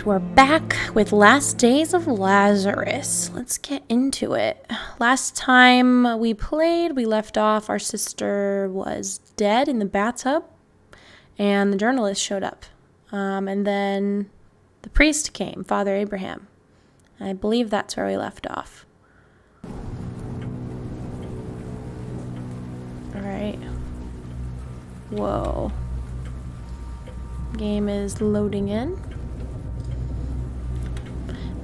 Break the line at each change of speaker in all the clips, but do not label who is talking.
we're back with Last Days of Lazarus. Let's get into it. Last time we played, we left off, our sister was dead in the bathtub, and the journalist showed up. And then the priest came, Father Abraham. And I believe that's where we left off. Alright. Whoa. Game is loading in.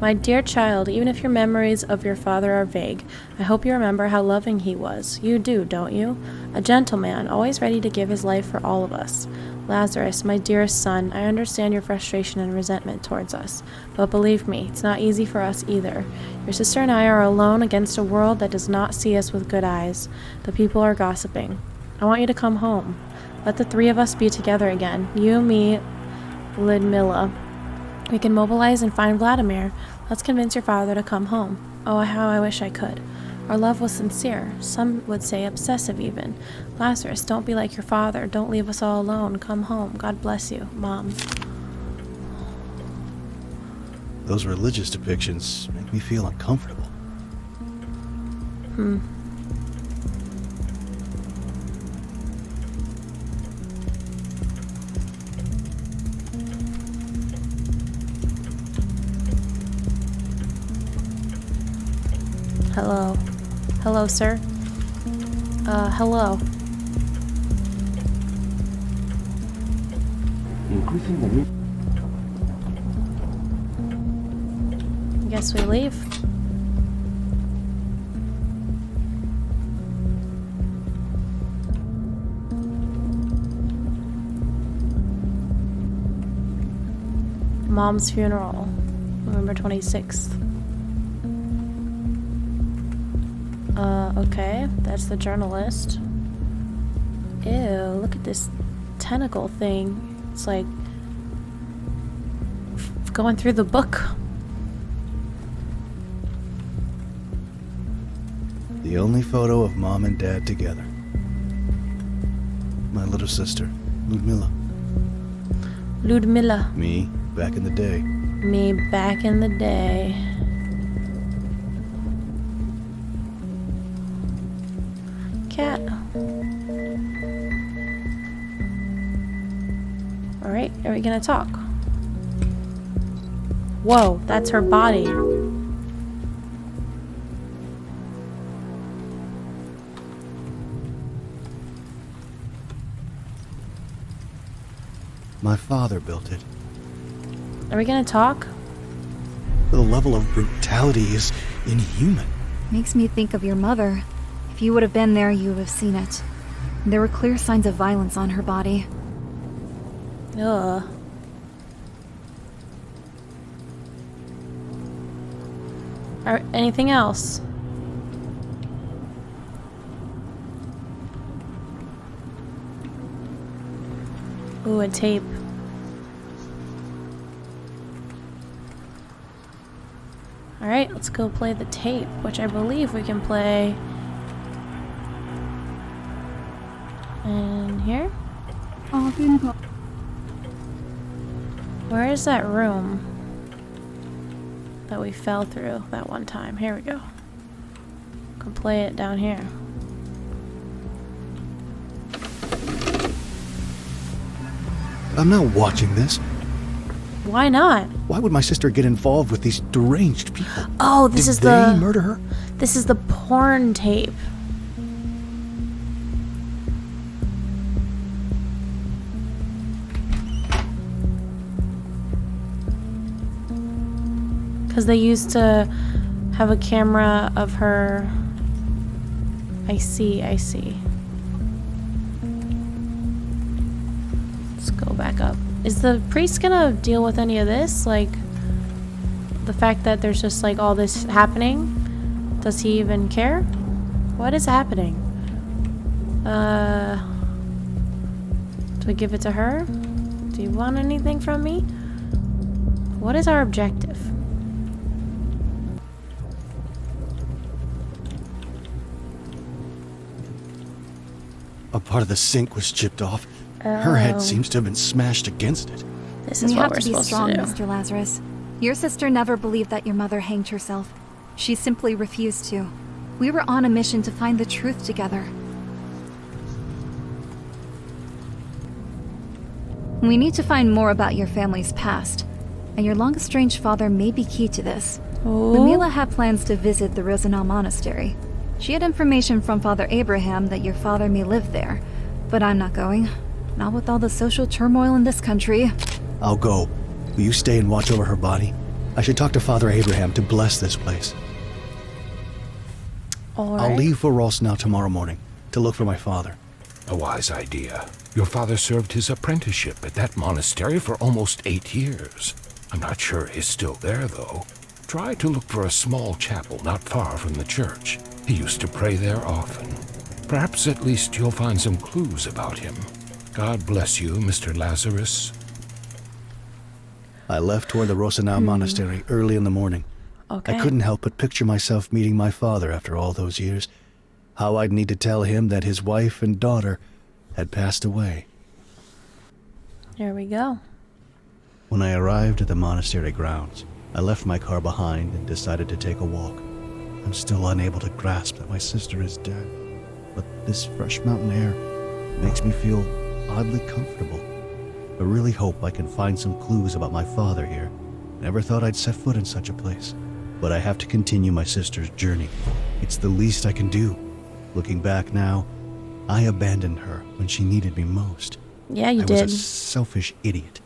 My dear child, even if your memories of your father are vague, I hope you remember how loving he was. You do, don't you? A gentleman, always ready to give his life for all of us. Lazarus, my dearest son, I understand your frustration and resentment towards us, but believe me, it's not easy for us either. Your sister and I are alone against a world that does not see us with good eyes. The people are gossiping. I want you to come home. Let the three of us be together again. You, me, Ludmilla. We can mobilize and find Vladimir. Let's convince your father to come home. Oh, how I wish I could. Our love was sincere. Some would say obsessive even. Lazarus, don't be like your father. Don't leave us all alone. Come home. God bless you, Mom.
Those religious depictions make me feel uncomfortable.
Hello. Hello, sir. Hello. Guess we leave. Mom's funeral, November 26th. Okay, that's the journalist. Ew, look at this tentacle thing. It's like going through the book.
The only photo of Mom and Dad together. My little sister, Ludmilla.
Ludmilla.
Me, back in the day.
Me back in the day. Cat. Alright, are we gonna talk? Whoa, that's her body.
My father built it.
Are we gonna talk?
The level of brutality is inhuman.
Makes me think of your mother. If you would have been there, you would have seen it. There were clear signs of violence on her body.
Ugh. Anything else? Ooh, a tape. Alright, let's go play the tape, which I believe we can play in here. Where is that room that we fell through that one time? Here we go. Can play it down here.
I'm not watching this.
Why not?
Why would my sister get involved with these deranged people?
Oh, this is
Did they murder her?
This is the porn tape. Because they used to have a camera of her. I see. Let's go back up. Is the priest gonna deal with any of this? Like, the fact that there's just like all this happening? Does he even care? What is happening? Do we give it to her? Do you want anything from me? What is our objective?
A part of the sink was chipped off. Her head seems to have been smashed against it.
This is
You
what
have
we're
to be
supposed
strong,
to do.
Mr. Lazarus. Your sister never believed that your mother hanged herself. She simply refused to. We were on a mission to find the truth together. We need to find more about your family's past, and your long-estranged father may be key to this.
Oh.
Lumila had plans to visit the Rosenau Monastery. She had information from Father Abraham that your father may live there, but I'm not going. Not with all the social turmoil in this country.
I'll go. Will you stay and watch over her body? I should talk to Father Abraham to bless this place.
All
I'll
right.
leave for Rosenau tomorrow morning to look for my father.
A wise idea. Your father served his apprenticeship at that monastery for almost 8 years. I'm not sure he's still there, though. Try to look for a small chapel not far from the church. He used to pray there often. Perhaps at least you'll find some clues about him. God bless you, Mr. Lazarus.
I left toward the Rosenau Monastery early in the morning.
Okay.
I couldn't help but picture myself meeting my father after all those years. How I'd need to tell him that his wife and daughter had passed away.
Here we go.
When I arrived at the monastery grounds, I left my car behind and decided to take a walk. I'm still unable to grasp that my sister is dead, but this fresh mountain air makes me feel oddly comfortable. I really hope I can find some clues about my father here. Never thought I'd set foot in such a place, but I have to continue my sister's journey. It's the least I can do. Looking back now, I abandoned her when she needed me most.
Yeah, you
I
did.
was a selfish idiot.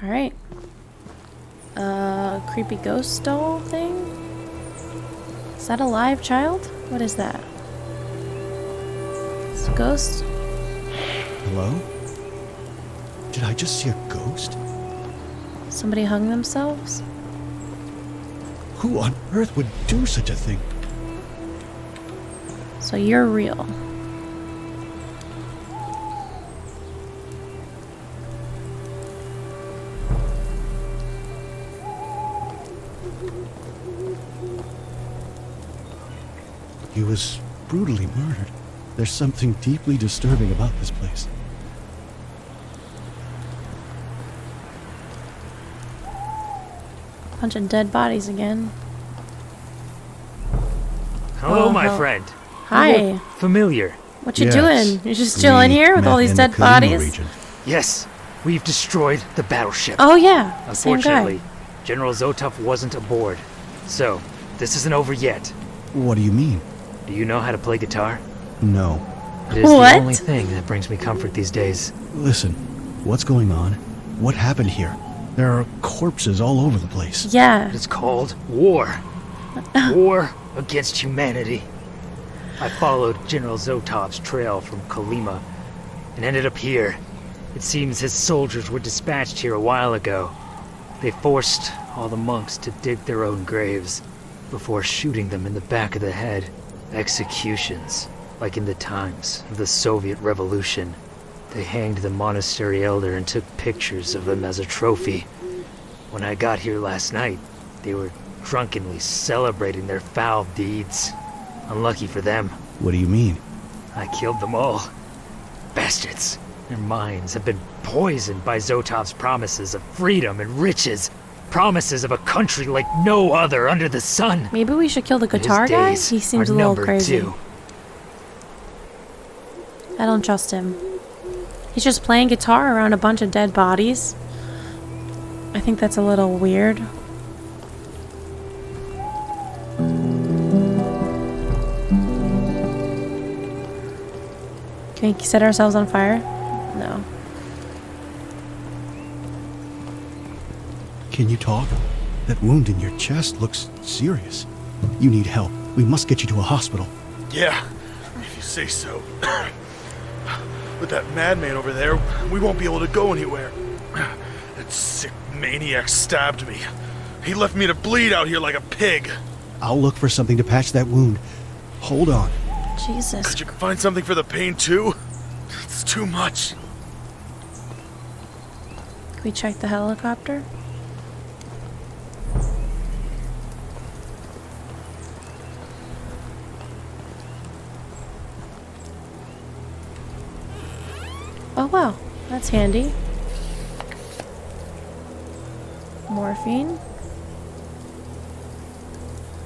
All right. Creepy ghost doll thing? Is that a live child? What is that? It's a ghost?
Hello? Did I just see a ghost?
Somebody hung themselves?
Who on earth would do such a thing?
So you're real.
He was brutally murdered. There's something deeply disturbing about this place.
Bunch of dead bodies again.
Hello,
Oh,
my
hell.
friend.
Hi.
You look familiar.
What you
Yes,
doing? You're just chilling here with all
met
these
in the
dead
Kalima
bodies?
region.
Yes, we've destroyed the battleship.
Oh yeah, same
Unfortunately,
guy.
General Zotov wasn't aboard. So, this isn't over yet.
What do you mean?
Do you know how to play guitar?
No.
It is
What?
the only thing that brings me comfort these days.
Listen, what's going on? What happened here? There are corpses all over the place.
Yeah.
It's called war. War against humanity. I followed General Zotov's trail from Kalima and ended up here. It seems his soldiers were dispatched here a while ago. They forced all the monks to dig their own graves before shooting them in the back of the head. Executions, like in the times of the Soviet Revolution. They hanged the monastery elder and took pictures of him as a trophy. When I got here last night, they were drunkenly celebrating their foul deeds. Unlucky for them,
What do you mean?
I killed them all. Bastards. Their minds have been poisoned by Zotov's promises of freedom and riches. Promises of a country like no other under the sun.
Maybe we should kill the
His
guitar guy?
days
He seems
are
a little
numbered,
crazy.
too.
I don't trust him. He's just playing guitar around a bunch of dead bodies. I think that's a little weird. Can we set ourselves on fire? No.
Can you talk? That wound in your chest looks serious. You need help. We must get you to a hospital.
Yeah, if you say so. With that madman over there, we won't be able to go anywhere. That sick maniac stabbed me. He left me to bleed out here like a pig.
I'll look for something to patch that wound. Hold on.
Jesus.
Could you find something for the pain too? It's too much.
Can we check the helicopter? Oh wow, that's handy. morphine.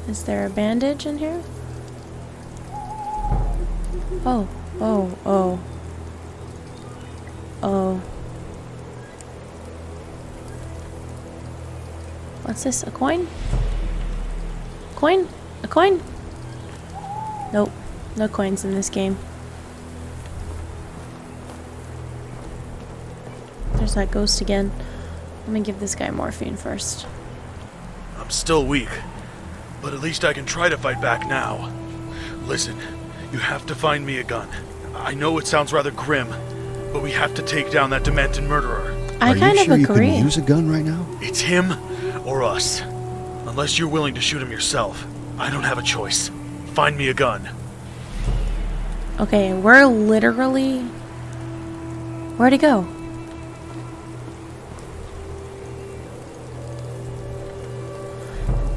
Is there a bandage in here? Oh, oh, oh. Oh. What's this? A coin? Coin? A coin? Nope. No coins in this game. There's that ghost again. Let me give this guy morphine first.
I'm still weak, but at least I can try to fight back now. Listen, you have to find me a gun. I know it sounds rather grim, but we have to take down that demented murderer.
I kind of
Are you sure
agree.
you can use a gun right now?
It's him or us. Unless you're willing to shoot him yourself, I don't have a choice. Find me a gun.
Okay, we're literally... Where'd he go?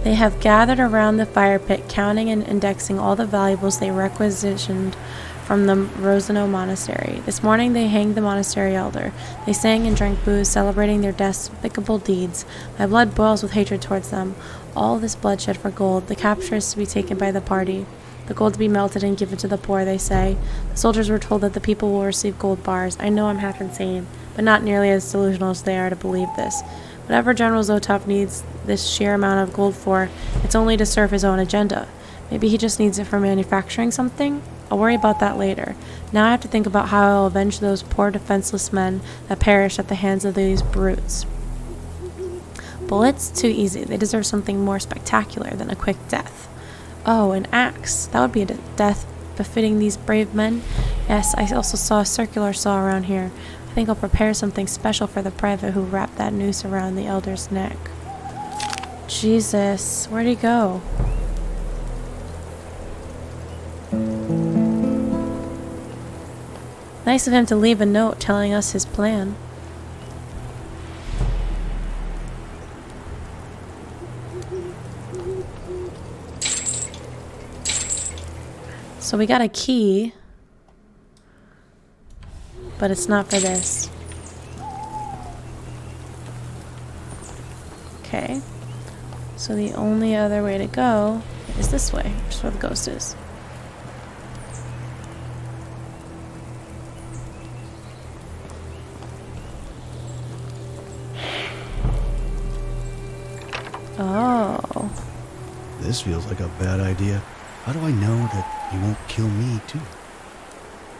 They have gathered around the fire pit, counting and indexing all the valuables they requisitioned from the Rosano Monastery. This morning they hanged the monastery elder. They sang and drank booze, celebrating their despicable deeds. My blood boils with hatred towards them. All this bloodshed for gold. The capture is to be taken by the party. The gold to be melted and given to the poor, they say. The soldiers were told that the people will receive gold bars. I know I'm half insane, but not nearly as delusional as they are to believe this. Whatever General Zotov needs this sheer amount of gold for, it's only to serve his own agenda. Maybe he just needs it for manufacturing something? I'll worry about that later. Now I have to think about how I'll avenge those poor defenseless men that perished at the hands of these brutes. Bullets? Too easy. They deserve something more spectacular than a quick death. Oh, an axe. That would be a death befitting these brave men. Yes, I also saw a circular saw around here. I think I'll prepare something special for the private who wrapped that noose around the elder's neck. Jesus, where'd he go? Nice of him to leave a note telling us his plan. So we got a key, but it's not for this. Okay. So the only other way to go is this way, which is where the ghost is. Oh.
This feels like a bad idea. How do I know that he won't kill me, too?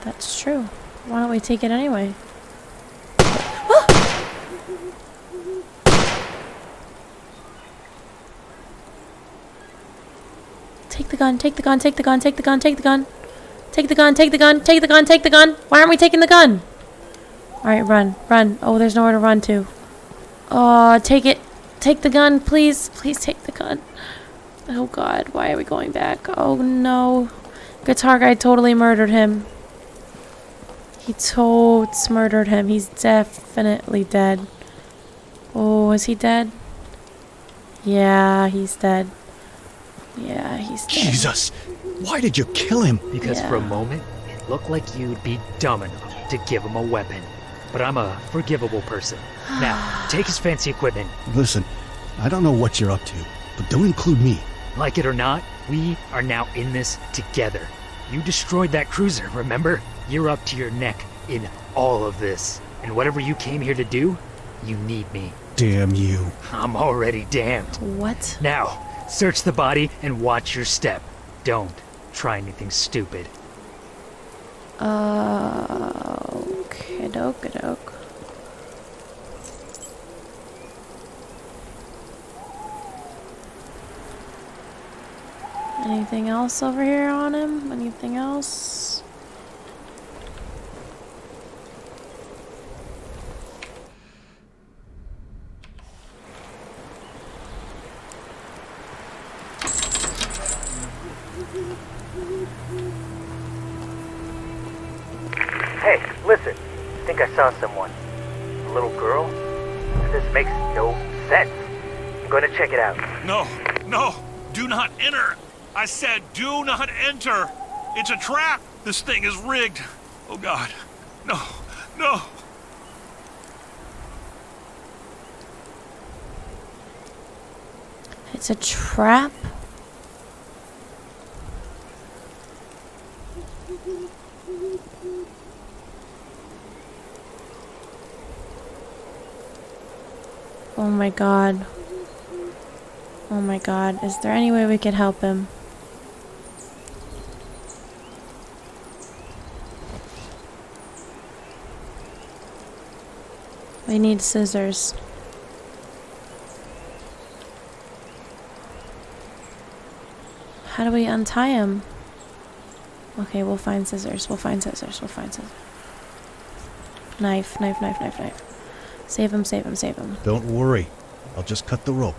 That's true. Why don't we take it anyway? Take the gun, take the gun, take the gun, take the gun, take the gun. Take the gun, take the gun, take the gun, take the gun. Why aren't we taking the gun? Alright, run, run. Oh, there's nowhere to run to. Oh, take it. Take the gun, please. Please take the gun. Oh god, why are we going back? Oh no. Guitar guy totally murdered him. He totes murdered him. He's definitely dead. Oh, is he dead? Yeah, he's dead. Yeah, he's dead.
Jesus! Why did you kill him?
Because for a
Yeah.
moment, it looked like you'd be dumb enough to give him a weapon. But I'm a forgivable person. Now, take his fancy equipment.
Listen, I don't know what you're up to, but don't include me.
Like it or not, we are now in this together. You destroyed that cruiser, remember? You're up to your neck in all of this. And whatever you came here to do, you need me.
Damn you.
I'm already damned.
What?
Now, search the body and watch your step. Don't try anything stupid.
Okay, doke. Anything else over here on him? Anything else?
Hey, listen. I think I saw someone. A little girl? This makes no sense. I'm going to check it out.
No, no, do not enter. I said do not enter. It's a trap. This thing is rigged. Oh God, no, no.
It's a trap? Oh my god. Oh my god. Is there any way we could help him? We need scissors. How do we untie him? Okay, we'll find scissors. We'll find scissors. We'll find scissors. Knife, knife, knife, knife, knife. Save him, save him, save him.
Don't worry. I'll just cut the rope.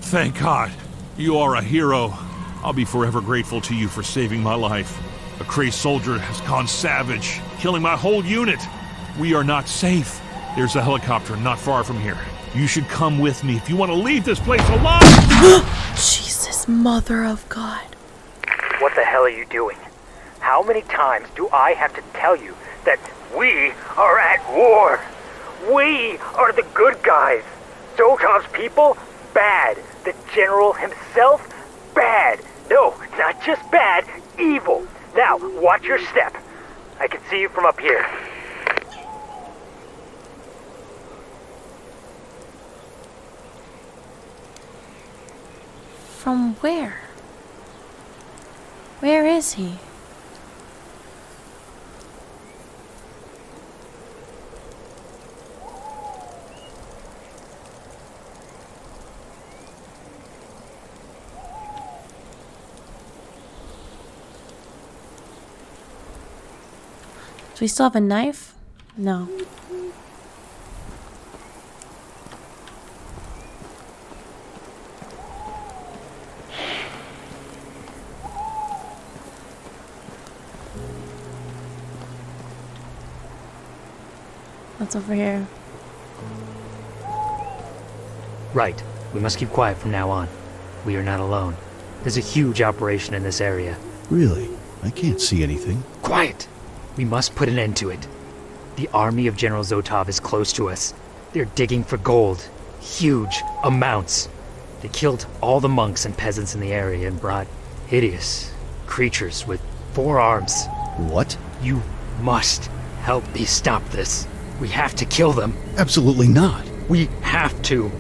Thank God. You are a hero. I'll be forever grateful to you for saving my life. A crazed soldier has gone savage, killing my whole unit. We are not safe. There's a helicopter not far from here. You should come with me if you want to leave this place alive!
Jesus, mother of God.
What the hell are you doing? How many times do I have to tell you that we are at war? We are the good guys. Zotov's people, bad. The general himself, bad. No, not just bad, evil. Now, watch your step. I can see you from up here.
From where? Where is he? Do we still have a knife? No. What's over here?
Right. We must keep quiet from now on. We are not alone. There's a huge operation in this area.
Really? I can't see anything.
Quiet! We must put an end to it. The army of General Zotov is close to us. They're digging for gold. Huge amounts. They killed all the monks and peasants in the area and brought hideous creatures with 4 arms.
What?
You must help me stop this. We have to kill them.
Absolutely not.
We have to.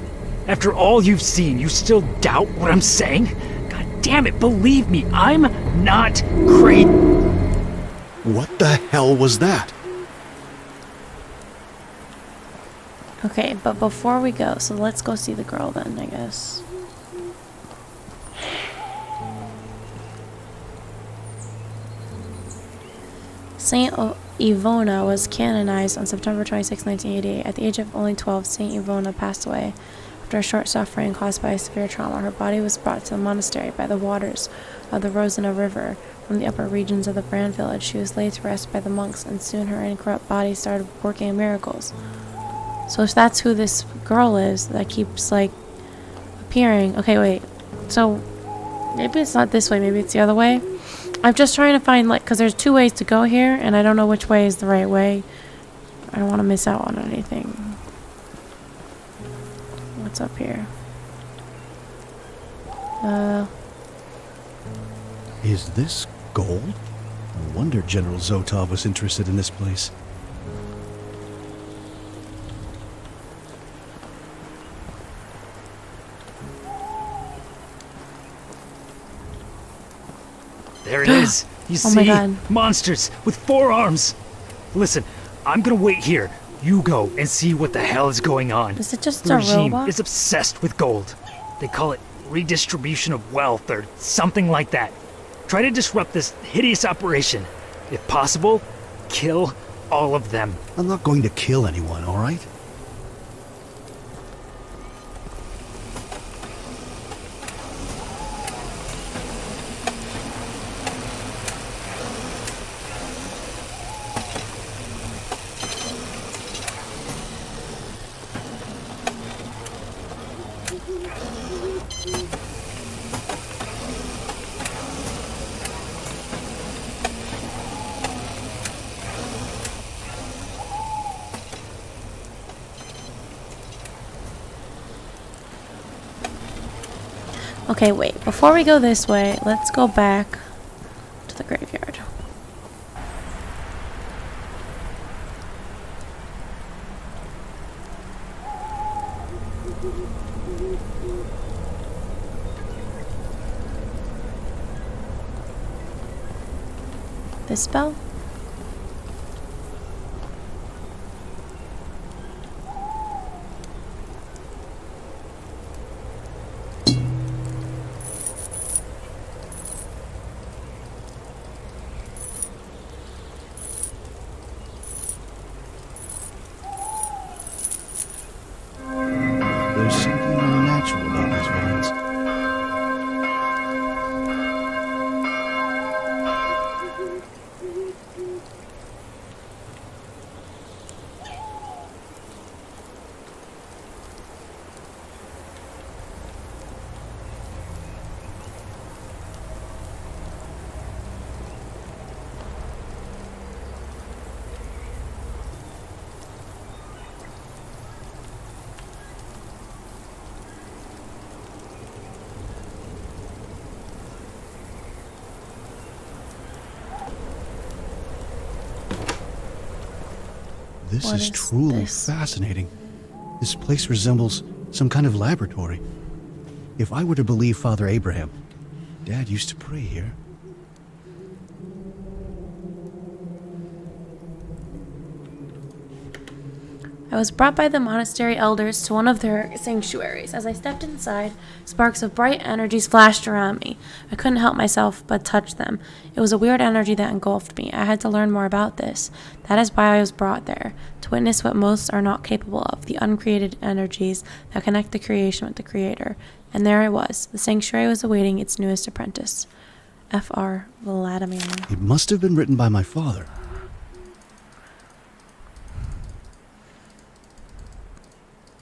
After all you've seen, you still doubt what I'm saying? God damn it, believe me, I'm not crazy.
What the hell was that?
Okay, but before we go, so let's go see the girl then, I guess. Saint Ivona was canonized on September 26, 1988. At the age of only 12, Saint Ivona passed away after a short suffering caused by a severe trauma. Her body was brought to the monastery by the waters of the Rosina River from the upper regions of the Brand village. She was laid to rest by the monks, and soon her incorrupt body started working miracles. So if that's who this girl is that keeps, like, appearing. Okay, wait. So maybe it's not this way. Maybe it's the other way. I'm just trying to find, like, because there's 2 ways to go here, and I don't know which way is the right way. I don't want to miss out on anything. What's up here?
Is this gold? No wonder General Zotov was interested in this place.
There it is. You
Oh
see?
my God.
Monsters with 4 arms. Listen, I'm gonna wait here. You go and see what the hell is going on.
Is it just
The
a
regime
robot?
is obsessed with gold. They call it redistribution of wealth or something like that. Try to disrupt this hideous operation. If possible, kill all of them.
I'm not going to kill anyone, all right?
Okay, wait. Before we go this way, let's go back to the graveyard. This bell?
There's something unnatural about these vines. This
What
is
is
truly
this?
fascinating. This place resembles some kind of laboratory. If I were to believe Father Abraham, Dad used to pray here.
I was brought by the monastery elders to one of their sanctuaries. As I stepped inside, sparks of bright energies flashed around me. I couldn't help myself but touch them. It was a weird energy that engulfed me. I had to learn more about this. That is why I was brought there, to witness what most are not capable of, the uncreated energies that connect the creation with the Creator. And there I was. The sanctuary was awaiting its newest apprentice. F.R. Vladimir.
It must have been written by my father.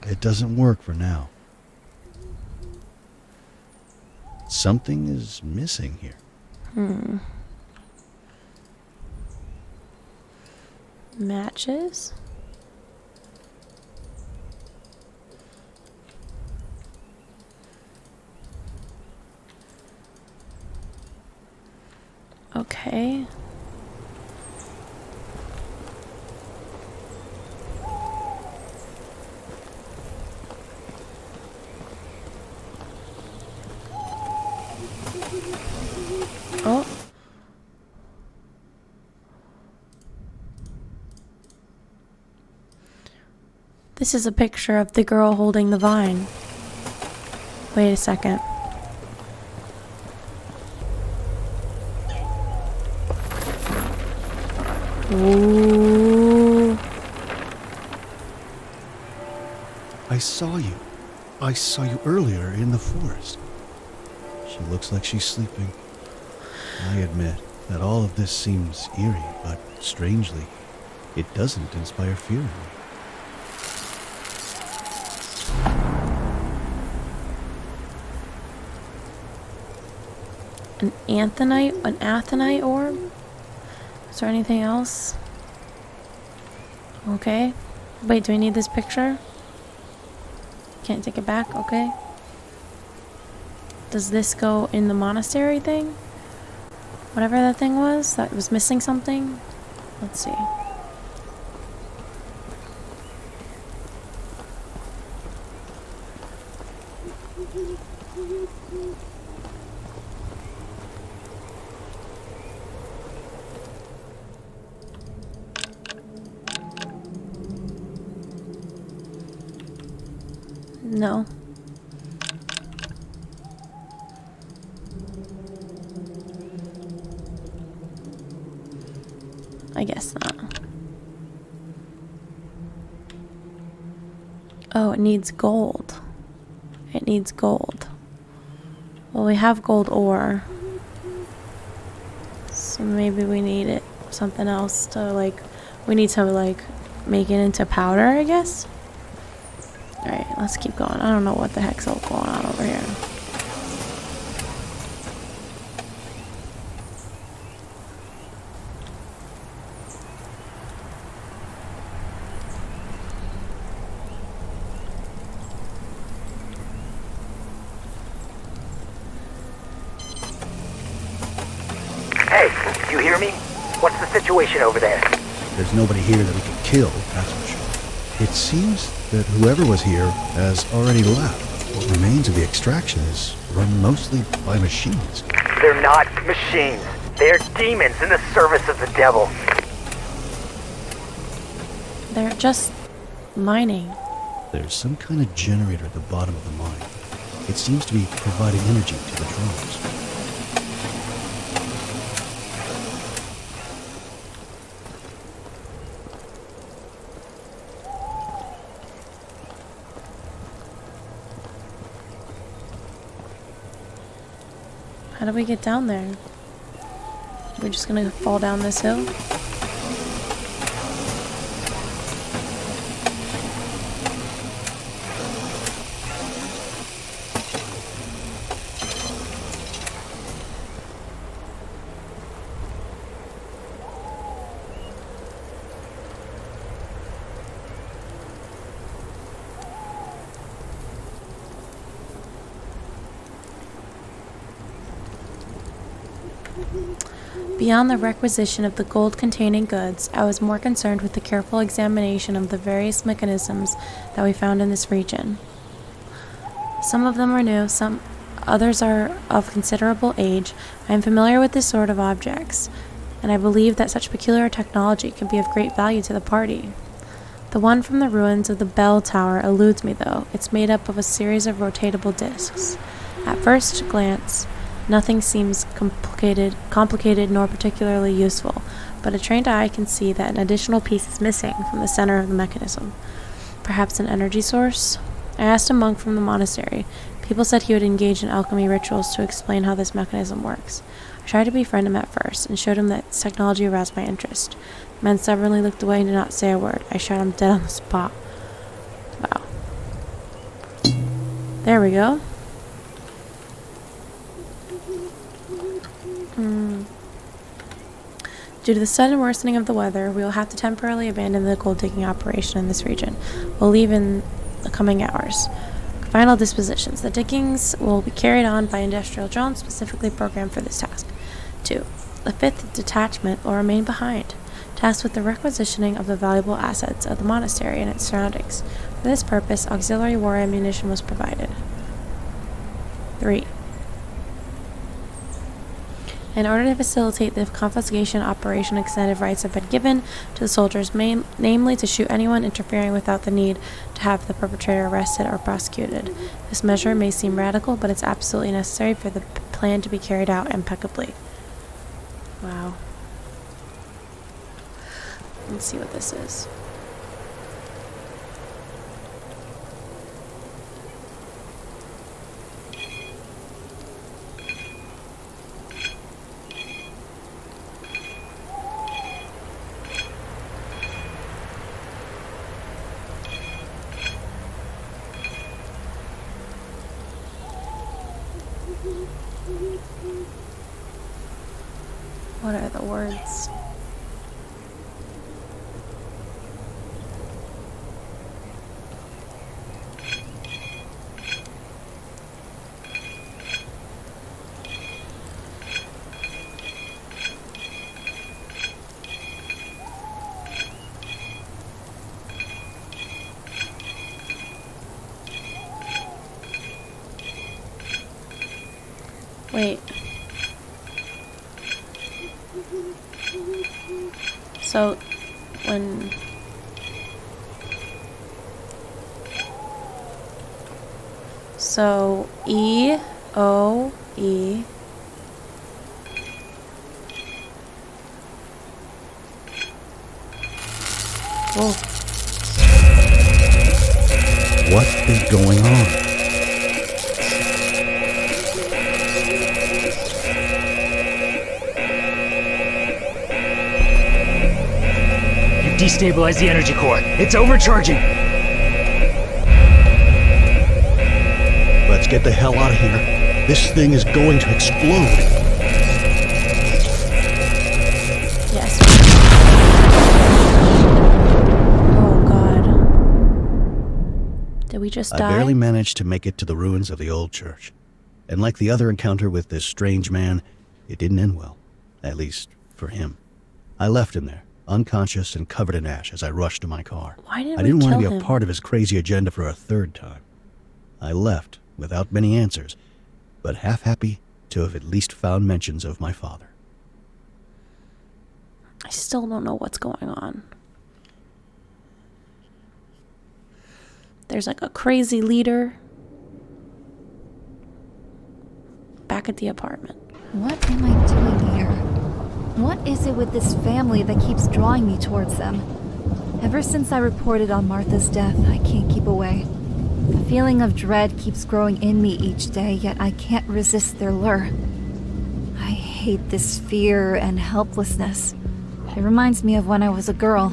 It doesn't work for now. Something is missing here.
Matches? Okay. Oh. This is a picture of the girl holding the vine. Wait a second. Ooh.
I saw you. I saw you earlier in the forest. She looks like she's sleeping. I admit that all of this seems eerie, but strangely, it doesn't inspire fear in me.
An athenite orb? Is there anything else? Okay. Wait, do we need this picture? Can't take it back, okay. Does this go in the monastery thing? Whatever that thing was, that was missing something? Let's see. No. I guess not. Oh, it needs gold. It needs gold. Well, we have gold ore. So maybe we need it. Something else to, like, we need to, like, make it into powder, I guess? Alright, let's keep going. I don't know what the heck's all going on over here.
hear me? What's the situation over there?
There's nobody here that we could kill, that's for sure. It seems that whoever was here has already left. What remains of the extraction is run mostly by machines.
They're not machines. They're demons in the service of the devil.
They're just mining.
There's some kind of generator at the bottom of the mine. It seems to be providing energy to the drones.
How do we get down there? We're just gonna fall down this hill? Beyond the requisition of the gold-containing goods, I was more concerned with the careful examination of the various mechanisms that we found in this region. Some of them are new, others are of considerable age. I am familiar with this sort of objects, and I believe that such peculiar technology can be of great value to the party. The one from the ruins of the bell tower eludes me, though. It's made up of a series of rotatable discs. At first glance, nothing seems complicated nor particularly useful, but a trained eye can see that an additional piece is missing from the center of the mechanism. Perhaps an energy source? I asked a monk from the monastery. People said he would engage in alchemy rituals to explain how this mechanism works. I tried to befriend him at first, and showed him that its technology aroused my interest. The man stubbornly looked away and did not say a word. I shot him dead on the spot. Wow. There we go. Due to the sudden worsening of the weather, we will have to temporarily abandon the gold digging operation in this region. We'll leave in the coming hours. Final dispositions. The diggings will be carried on by industrial drones specifically programmed for this task. 2. The 5th detachment will remain behind, tasked with the requisitioning of the valuable assets of the monastery and its surroundings. For this purpose, auxiliary war ammunition was provided. 3. In order to facilitate the confiscation operation, extended rights have been given to the soldiers, namely to shoot anyone interfering without the need to have the perpetrator arrested or prosecuted. This measure may seem radical, but it's absolutely necessary for the plan to be carried out impeccably. Wow. Let's see what this is. What are the words? Wait. So, when... So, E, O, E... Whoa.
What is going on?
Destabilize the energy core. It's overcharging.
Let's get the hell out of here. This thing is going to explode.
Yes. Oh God. Did we just die?
I barely managed to make it to the ruins of the old church. And like the other encounter with this strange man, it didn't end well. At least, for him. I left him there, unconscious and covered in ash as I rushed to my car.
Why did
I
we
didn't want to
kill
be a
him?
part of his crazy agenda for a third time. I left without many answers, but half happy to have at least found mentions of my father.
I still don't know what's going on. There's like a crazy leader back at the apartment.
What am I doing here? What is it with this family that keeps drawing me towards them? Ever since I reported on Martha's death, I can't keep away. The feeling of dread keeps growing in me each day, yet I can't resist their lure. I hate this fear and helplessness. It reminds me of when I was a girl.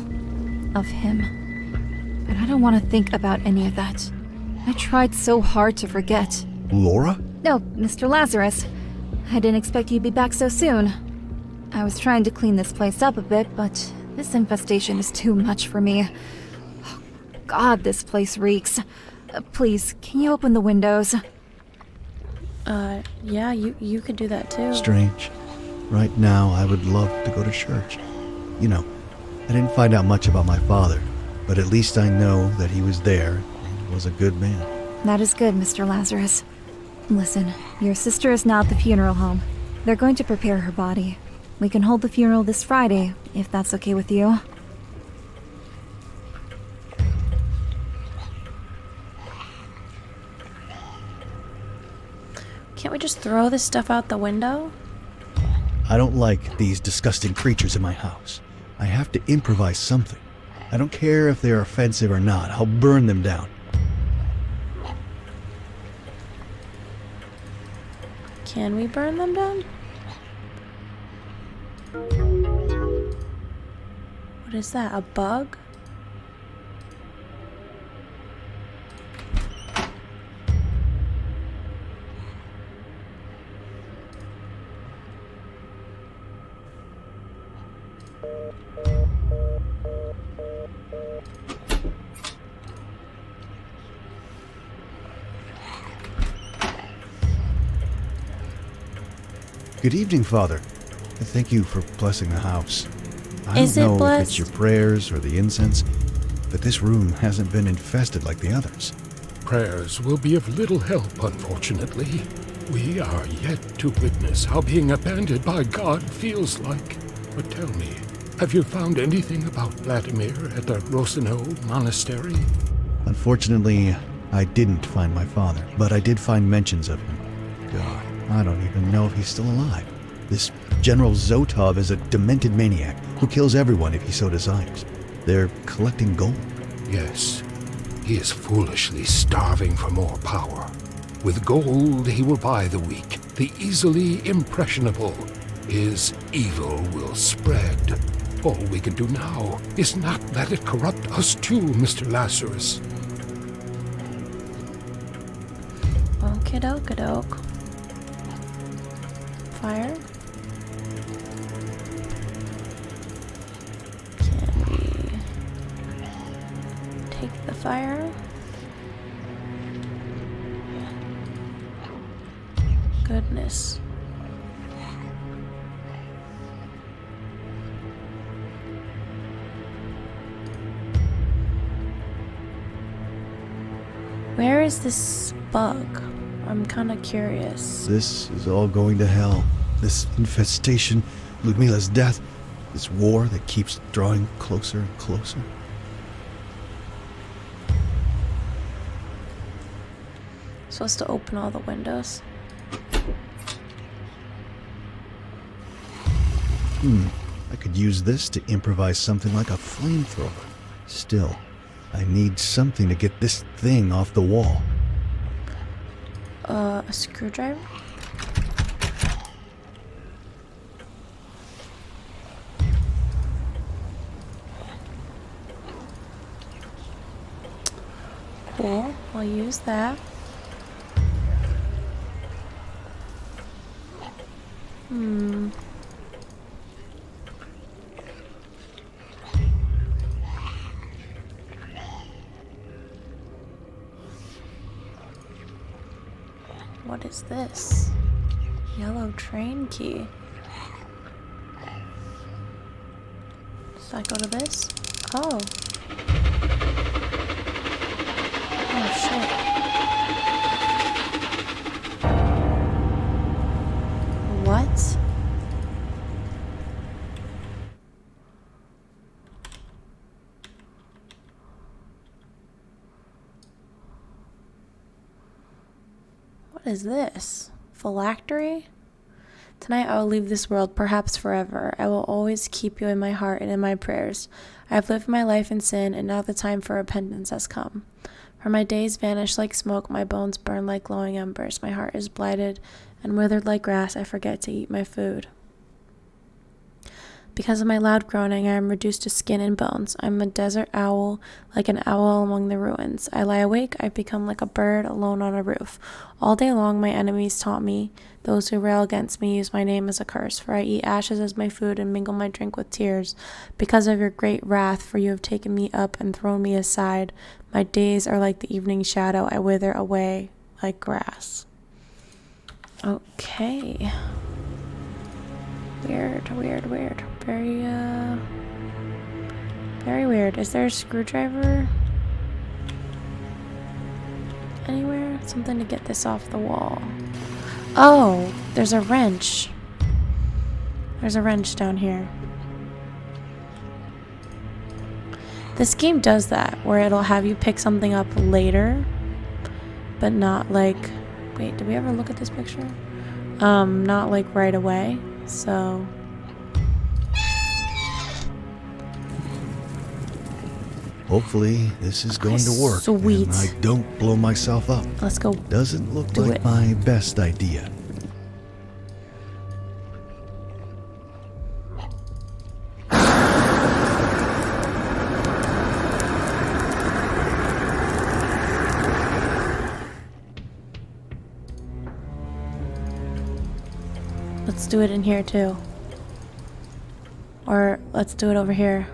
Of him. But I don't want to think about any of that. I tried so hard to forget.
Laura?
No, Mr. Lazarus. I didn't expect you'd be back so soon. I was trying to clean this place up a bit, but this infestation is too much for me. Oh, God, this place reeks. Please, can you open the windows?
Yeah, you could do that too.
Strange. Right now, I would love to go to church. You know, I didn't find out much about my father, but at least I know that he was there and was a good man.
That is good, Mr. Lazarus. Listen, your sister is now at the funeral home. They're going to prepare her body. We can hold the funeral this Friday, if that's okay with you.
Can't we just throw this stuff out the window?
I don't like these disgusting creatures in my house. I have to improvise something. I don't care if they're offensive or not. I'll burn them down.
Can we burn them down? What is that? A bug?
Good evening, Father. Thank you for blessing the house. I
Is it
don't know if
blessed?
it's your prayers or the incense, but this room hasn't been infested like the others.
Prayers will be of little help, unfortunately. We are yet to witness how being abandoned by God feels like. But tell me, have you found anything about Vladimir at the Roseno Monastery?
Unfortunately, I didn't find my father, but I did find mentions of him. God, I don't even know if he's still alive. This General Zotov is a demented maniac who kills everyone if he so desires. They're collecting gold.
Yes, he is foolishly starving for more power. With gold, he will buy the weak, the easily impressionable. His evil will spread. All we can do now is not let it corrupt us too, Mr. Lazarus.
Okie-doke-a-doke. Fire? Can we take the fire? Goodness. Where is this bug? I'm kind of curious.
This is all going to hell. This infestation, Ludmila's death, this war that keeps drawing closer and closer.
Supposed to open all the windows.
I could use this to improvise something like a flamethrower. Still, I need something to get this thing off the wall.
A screwdriver? Cool, I'll use that. What is this? Yellow train key. Does that go to this? Oh. Oh, shit. What? What is this? Phylactery? Tonight I will leave this world, perhaps forever. I will always keep you in my heart and in my prayers. I have lived my life in sin, and now the time for repentance has come. For my days vanish like smoke, my bones burn like glowing embers. My heart is blighted and withered like grass. I forget to eat my food. Because of my loud groaning, I am reduced to skin and bones. I am a desert owl, like an owl among the ruins. I lie awake, I become like a bird alone on a roof. All day long my enemies taunt me. Those who rail against me use my name as a curse, for I eat ashes as my food and mingle my drink with tears. Because of your great wrath, for you have taken me up and thrown me aside. My days are like the evening shadow. I wither away like grass. Okay. Weird. Very weird. Is there a screwdriver anywhere? Something to get this off the wall. Oh, there's a wrench. There's a wrench down here. This game does that, where it'll have you pick something up later, but not like... Wait, did we ever look at this picture? Not like right away, so...
Hopefully, this is going to work.
Sweet.
And I don't blow myself up.
Let's go.
Doesn't look
Do
like
it.
my best idea.
Let's do it in here too. Or let's do it over here.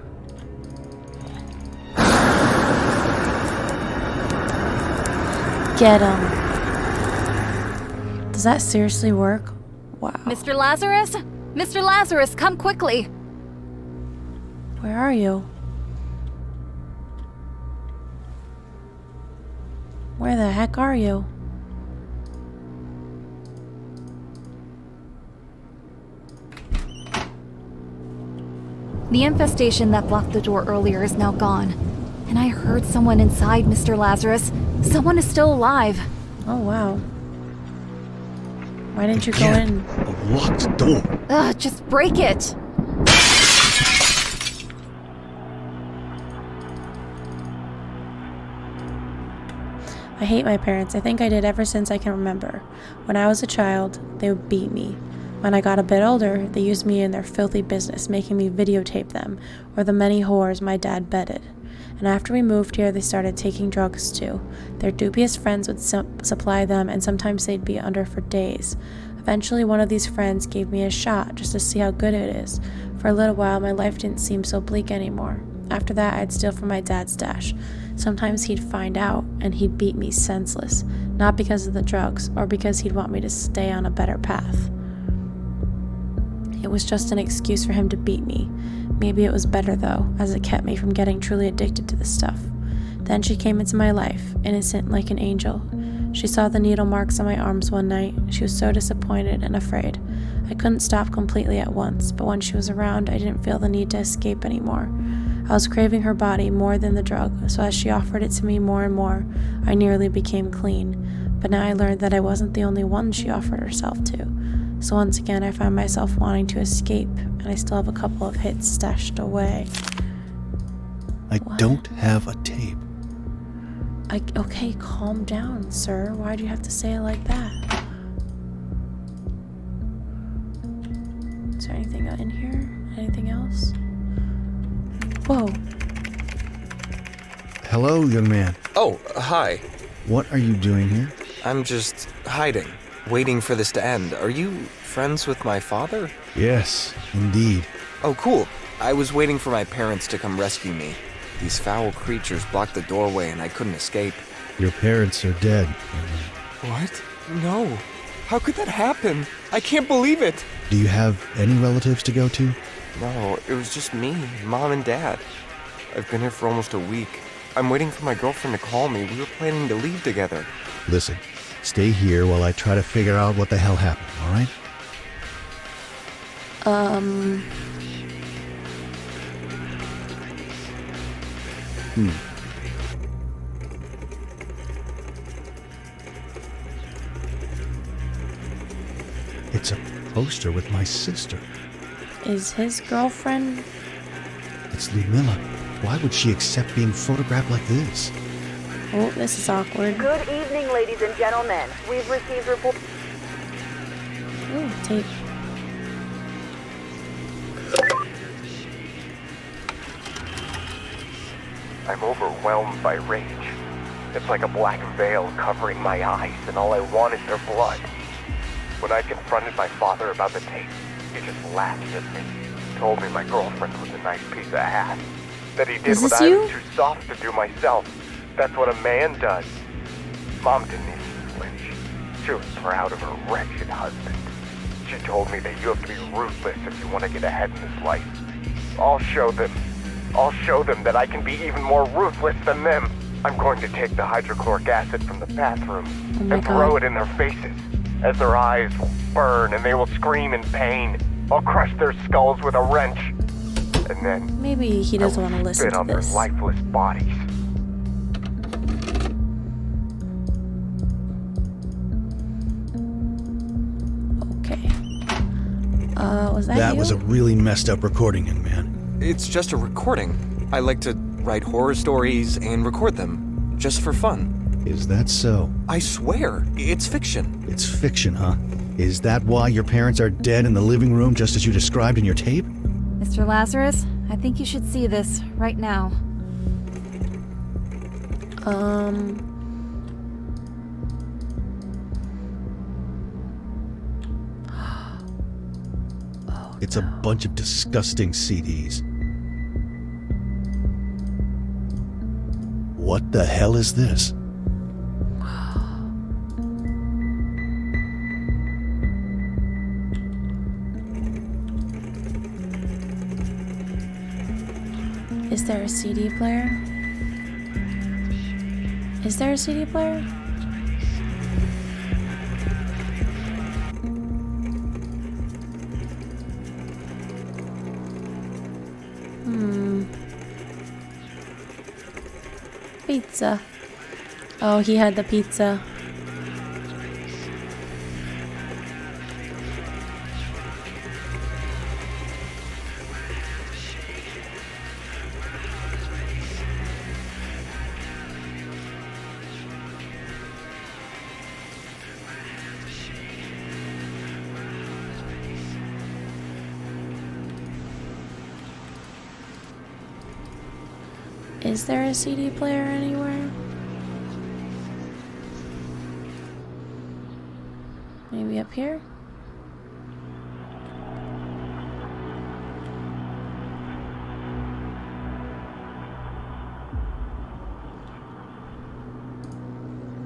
Get him. Does that seriously work? Wow.
Mr. Lazarus? Mr. Lazarus, come quickly!
Where are you? Where the heck are you?
The infestation that blocked the door earlier is now gone. And I heard someone inside, Mr. Lazarus. Someone is still alive.
Oh, wow. Why didn't you go
Again,
in?
a locked door.
Ugh, just break it!
I hate my parents. I think I did ever since I can remember. When I was a child, they would beat me. When I got a bit older, they used me in their filthy business, making me videotape them, or the many whores my dad bedded. And after we moved here, they started taking drugs too. Their dubious friends would supply them, and sometimes they'd be under for days. Eventually, one of these friends gave me a shot just to see how good it is. For a little while, my life didn't seem so bleak anymore. After that, I'd steal from my dad's stash. Sometimes he'd find out, and he'd beat me senseless, not because of the drugs, or because he'd want me to stay on a better path. It was just an excuse for him to beat me. Maybe it was better though, as it kept me from getting truly addicted to the stuff. Then she came into my life, innocent like an angel. She saw the needle marks on my arms one night. She was so disappointed and afraid. I couldn't stop completely at once, but when she was around, I didn't feel the need to escape anymore. I was craving her body more than the drug, so as she offered it to me more and more, I nearly became clean. But now I learned that I wasn't the only one she offered herself to. So once again, I found myself wanting to escape, and I still have a couple of hits stashed away.
I don't have a tape.
Okay, calm down, sir. Why do you have to say it like that? Is there anything in here? Anything else? Whoa.
Hello, young man.
Oh, hi.
What are you doing here?
I'm just hiding, waiting for this to end. Are you friends with my father?
Yes, indeed.
Oh, cool. I was waiting for my parents to come rescue me. These foul creatures blocked the doorway and I couldn't escape.
Your parents are dead.
What? No. How could that happen? I can't believe it.
Do you have any relatives to go to?
No, it was just me, Mom and Dad. I've been here for almost a week. I'm waiting for my girlfriend to call me. We were planning to leave together.
Listen, stay here while I try to figure out what the hell happened, all right? It's a poster with my sister.
Is his girlfriend?
It's Ludmilla. Why would she accept being photographed like this?
Oh, this is awkward.
Good evening, ladies and gentlemen. We've received report.
Ooh, tape.
I'm overwhelmed by rage. It's like a black veil covering my eyes, and all I want is their blood. When I confronted my father about the tape, he just laughed at me. Told me my girlfriend was a nice piece of ass. That he did what I was too soft to do myself. That's what a man does. Mom didn't even flinch. She was proud of her wretched husband. She told me that you have to be ruthless if you want to get ahead in this life. I'll show them. I'll show them that I can be even more ruthless than them. I'm going to take the hydrochloric acid from the bathroom and throw it in their faces. As their eyes will burn and they will scream in pain, I'll crush their skulls with a wrench. And then
Maybe he doesn't want to listen
spit
to
on their
this.
lifeless bodies.
Okay. Was that you?
That was a really messed up recording, young man.
It's just a recording. I like to write horror stories and record them, just for fun.
Is that so?
I swear, it's fiction.
It's fiction, huh? Is that why your parents are dead in the living room just as you described in your tape?
Mr. Lazarus, I think you should see this right now.
It's a bunch of disgusting CDs. What the hell is this?
Is there a CD player? Is there a CD player? Pizza. Oh, he had the pizza. Is there a CD player anywhere? Maybe up here?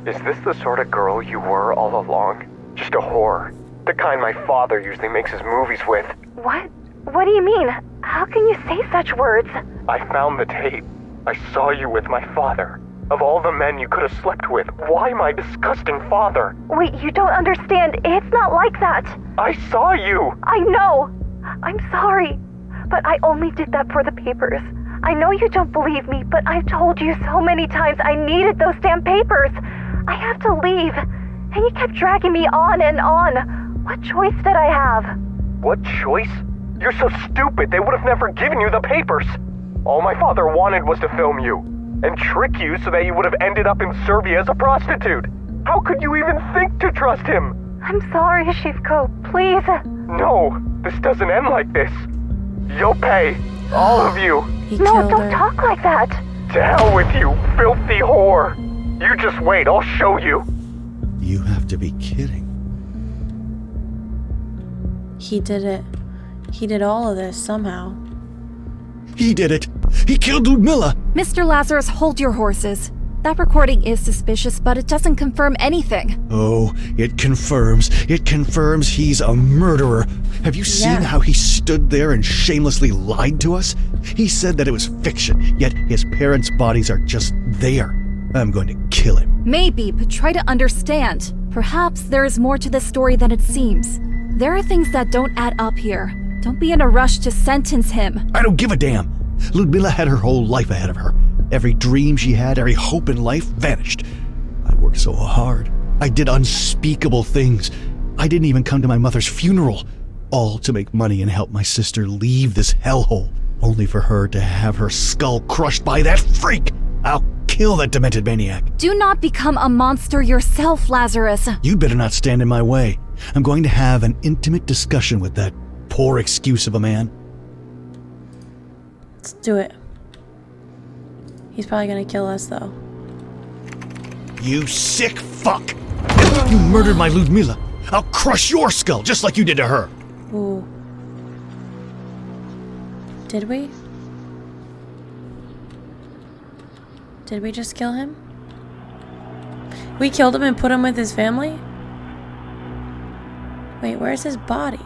Is this the sort of girl you were all along? Just a whore? The kind my father usually makes his movies with?
What? What do you mean? How can you say such words?
I found the tape. I saw you with my father. Of all the men you could have slept with, why my disgusting father?
Wait, you don't understand. It's not like that.
I saw you!
I know. I'm sorry. But I only did that for the papers. I know you don't believe me, but I've told you so many times I needed those damn papers. I have to leave. And you kept dragging me on and on. What choice did I have?
What choice? You're so stupid, they would have never given you the papers. All my father wanted was to film you, and trick you so that you would have ended up in Serbia as a prostitute. How could you even think to trust him?
I'm sorry, Shivko. Please.
No, this doesn't end like this. You'll pay. All of you.
He
No,
killed
don't
her.
talk like that.
To hell with you, filthy whore. You just wait, I'll show you.
You have to be kidding.
He did it. He did all of this somehow.
He did it! He killed Ludmilla!
Mr. Lazarus, hold your horses. That recording is suspicious, but it doesn't confirm anything.
Oh, it confirms he's a murderer. Have you seen how he stood there and shamelessly lied to us? He said that it was fiction, yet his parents' bodies are just there. I'm going to kill him.
Maybe, but try to understand. Perhaps there is more to this story than it seems. There are things that don't add up here. Don't be in a rush to sentence him.
I don't give a damn. Ludmilla had her whole life ahead of her. Every dream she had, every hope in life vanished. I worked so hard. I did unspeakable things. I didn't even come to my mother's funeral. All to make money and help my sister leave this hellhole, only for her to have her skull crushed by that freak. I'll kill that demented maniac.
Do not become a monster yourself, Lazarus.
You'd better not stand in my way. I'm going to have an intimate discussion with that poor excuse of a man.
Let's do it. He's probably gonna kill us, though.
You sick fuck! You murdered my Ludmilla. I'll crush your skull just like you did to her.
Ooh. Did we? Did we just kill him? We killed him and put him with his family? Wait, where's his body?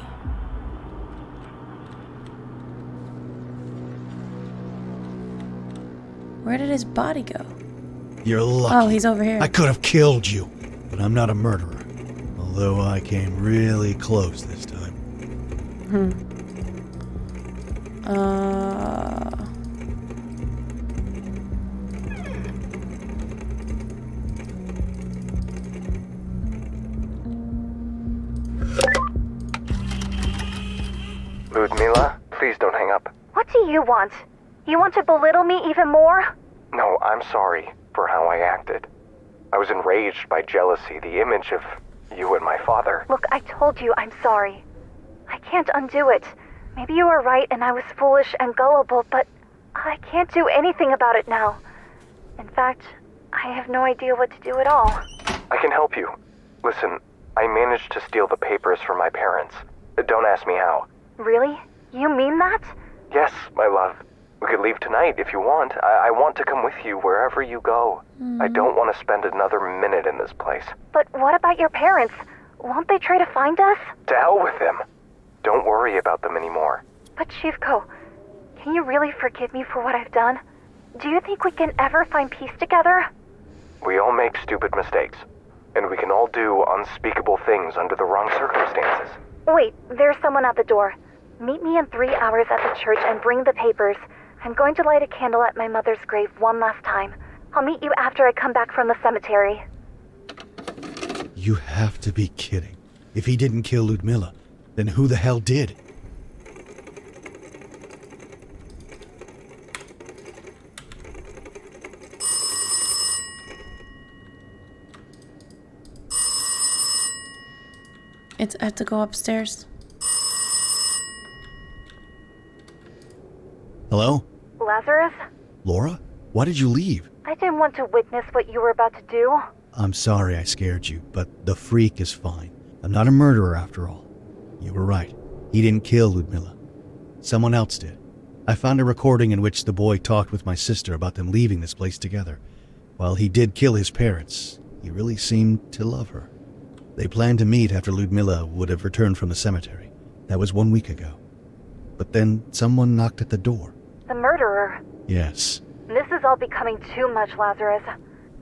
Where did his body go?
You're lucky.
Oh, he's over here.
I could have killed you, but I'm not a murderer. Although I came really close this time.
Ludmilla, please don't hang up.
What do you want? You want to belittle me even more?
No, I'm sorry for how I acted. I was enraged by jealousy, the image of you and my father.
Look, I told you I'm sorry. I can't undo it. Maybe you were right and I was foolish and gullible, but I can't do anything about it now. In fact, I have no idea what to do at all.
I can help you. Listen, I managed to steal the papers from my parents. Don't ask me how.
Really? You mean that?
Yes, my love. We could leave tonight if you want. I want to come with you wherever you go. I don't want to spend another minute in this place.
But what about your parents? Won't they try to find us?
To hell with them. Don't worry about them anymore.
But Shivko, can you really forgive me for what I've done? Do you think we can ever find peace together?
We all make stupid mistakes. And we can all do unspeakable things under the wrong circumstances.
Wait, there's someone at the door. Meet me in 3 hours at the church and bring the papers. I'm going to light a candle at my mother's grave one last time. I'll meet you after I come back from the cemetery.
You have to be kidding. If he didn't kill Ludmilla, then who the hell did?
I have to go upstairs.
Hello?
Lazarus?
Laura? Why did you leave?
I didn't want to witness what you were about to do.
I'm sorry I scared you, but the freak is fine. I'm not a murderer after all. You were right. He didn't kill Ludmilla. Someone else did. I found a recording in which the boy talked with my sister about them leaving this place together. While he did kill his parents, he really seemed to love her. They planned to meet after Ludmilla would have returned from the cemetery. That was 1 week ago. But then someone knocked at the door.
The murderer.
Yes.
This is all becoming too much, Lazarus.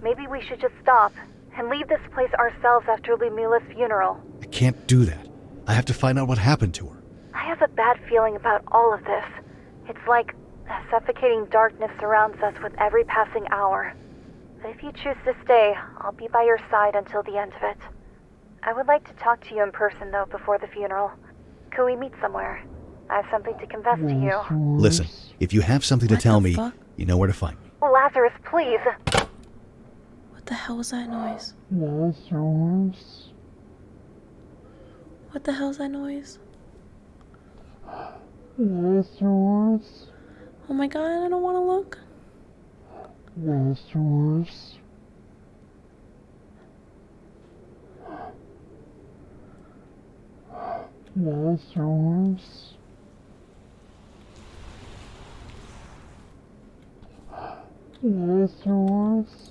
Maybe we should just stop and leave this place ourselves after Ludmilla's funeral.
I can't do that. I have to find out what happened to her.
I have a bad feeling about all of this. It's like a suffocating darkness surrounds us with every passing hour. But if you choose to stay, I'll be by your side until the end of it. I would like to talk to you in person, though, before the funeral. Could we meet somewhere? I have something to confess to you.
Listen, if you have something to
What
tell
the
me,
fuck?
you know where to find me.
Lazarus, please.
What the hell was that noise?
Lazarus.
What the hell's that noise?
Lazarus.
Oh my god, I don't want to look.
Lazarus. Lazarus. Lazarus.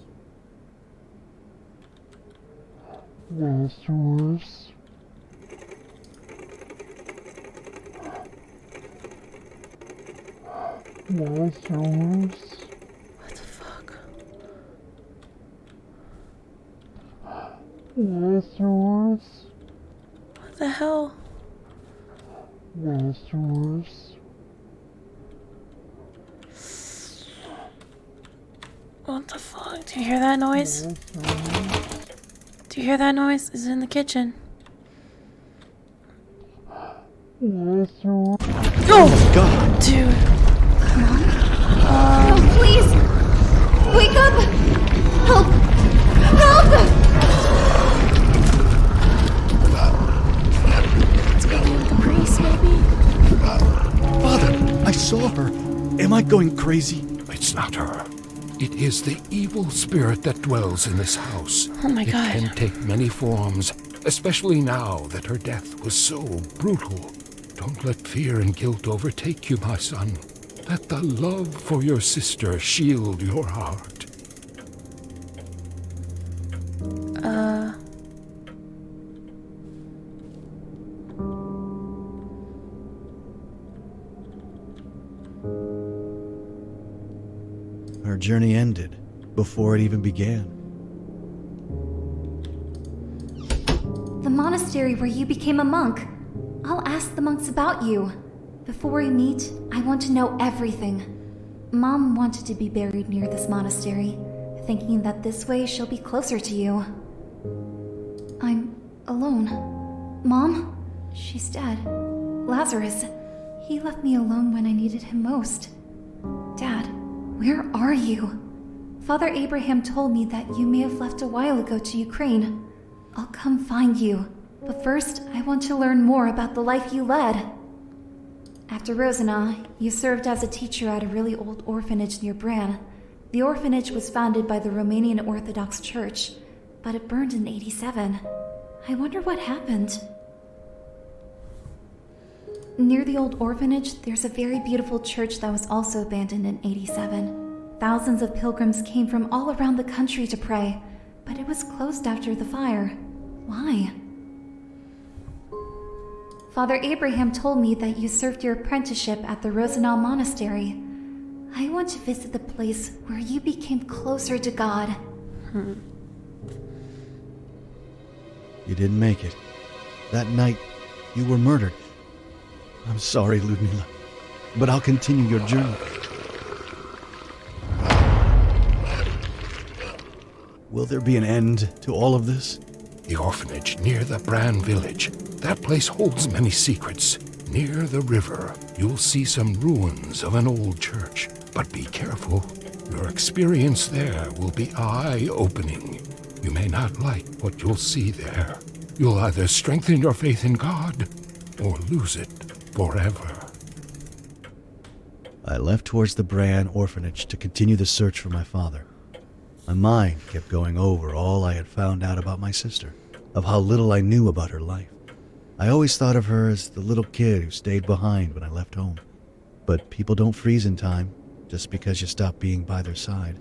Lazarus. Lazarus.
What the fuck?
Lazarus.
What the hell?
Lazarus.
What the fuck? Do you hear that noise?
Lazarus.
Do you hear that noise? It's in the kitchen.
Lazarus.
Oh,
God!
dude.
No, please! Wake up! Help! Help!
Let's go with the priest, maybe?
Father, I saw her. Am I going crazy?
It's not her. It is the evil spirit that dwells in this house.
Oh my God.
It can take many forms, especially now that her death was so brutal. Don't let fear and guilt overtake you, my son. Let the love for your sister shield your heart.
Her journey ended before it even began.
The monastery where you became a monk. I'll ask the monks about you. Before we meet, I want to know everything. Mom wanted to be buried near this monastery, thinking that this way she'll be closer to you. I'm alone. Mom? She's dead. Lazarus, he left me alone when I needed him most. Dad, where are you? Father Abraham told me that you may have left a while ago to Ukraine. I'll come find you. But first, I want to learn more about the life you led. After Rosina, you served as a teacher at a really old orphanage near Bran. The orphanage was founded by the Romanian Orthodox Church, but it burned in '87. I wonder what happened. Near the old orphanage, there's a very beautiful church that was also abandoned in '87. Thousands of pilgrims came from all around the country to pray, but it was closed after the fire. Why? Father Abraham told me that you served your apprenticeship at the Rosenau Monastery. I want to visit the place where you became closer to God.
You didn't make it. That night, you were murdered. I'm sorry, Ludmila, but I'll continue your journey. Will there be an end to all of this?
The orphanage near the Bran village. That place holds many secrets. Near the river, you'll see some ruins of an old church. But be careful. Your experience there will be eye-opening. You may not like what you'll see there. You'll either strengthen your faith in God or lose it forever.
I left towards the Bran orphanage to continue the search for my father. My mind kept going over all I had found out about my sister, of how little I knew about her life. I always thought of her as the little kid who stayed behind when I left home. But people don't freeze in time just because you stop being by their side.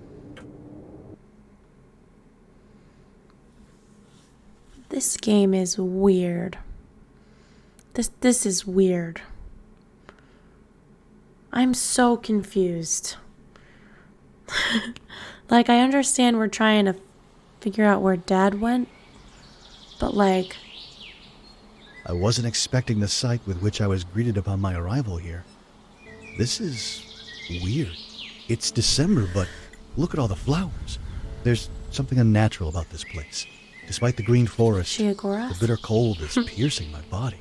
This game is weird. This is weird. I'm so confused. Like, I understand we're trying to figure out where Dad went, but like...
I wasn't expecting the sight with which I was greeted upon my arrival here. This is weird. It's December, but look at all the flowers. There's something unnatural about this place. Despite the green forest, the bitter cold is piercing my body.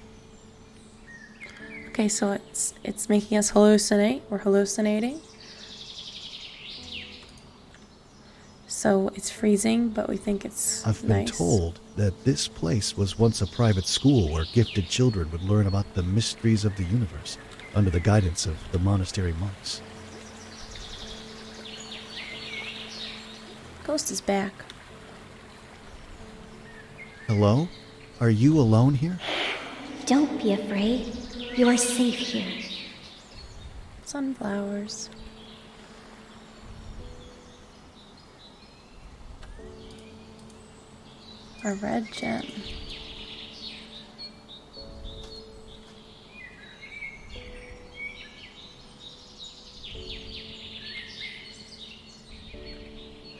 Okay, so it's making us hallucinate. We're hallucinating. So it's freezing, but we think it's
I've been told that this place was once a private school where gifted children would learn about the mysteries of the universe under the guidance of the monastery monks.
Ghost is back.
Hello? Are you alone here?
Don't be afraid. You are safe here.
Sunflowers. A red gem.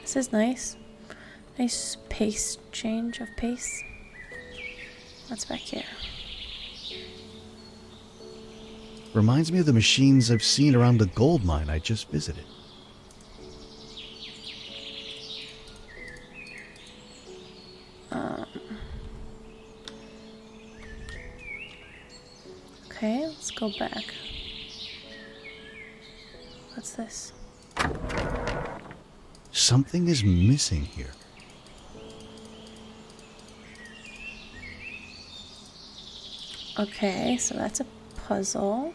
This is nice. Nice pace change of pace. What's back here?
Reminds me of the machines I've seen around the gold mine I just visited.
Okay, let's go back. What's this?
Something is missing here.
Okay, so that's a puzzle.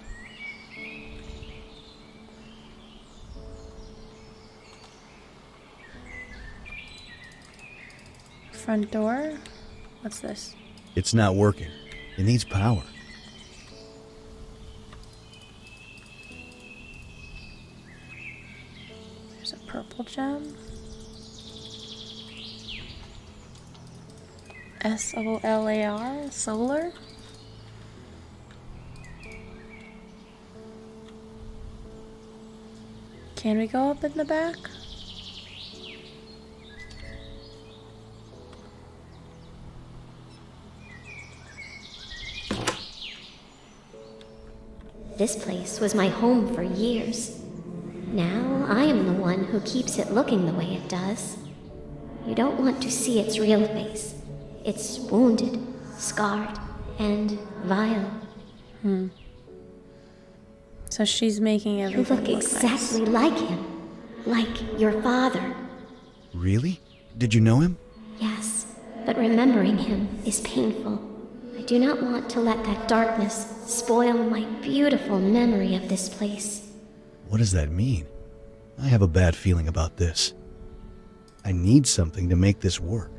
Front door. What's this?
It's not working. It needs power.
There's a purple gem. SOLAR? Solar? Can we go up in the back?
This place was my home for years. Now I am the one who keeps it looking the way it does. You don't want to see its real face. It's wounded, scarred, and vile.
So she's making
You
everything
look
look
exactly
nice.
like him. Like your father.
Really? Did you know him?
Yes, but remembering him is painful. I do not want to let that darkness spoil my beautiful memory of this place.
What does that mean? I have a bad feeling about this. I need something to make this work.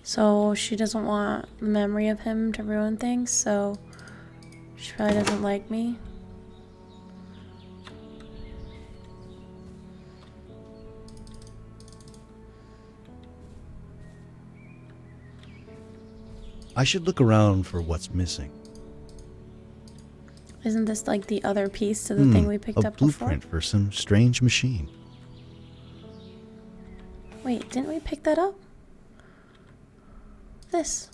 So she doesn't want the memory of him to ruin things, so she probably doesn't like me.
I should look around for what's missing.
Isn't this like the other piece to the thing we picked
a
up before?
blueprint for some strange machine.
Wait, didn't we pick that up? This.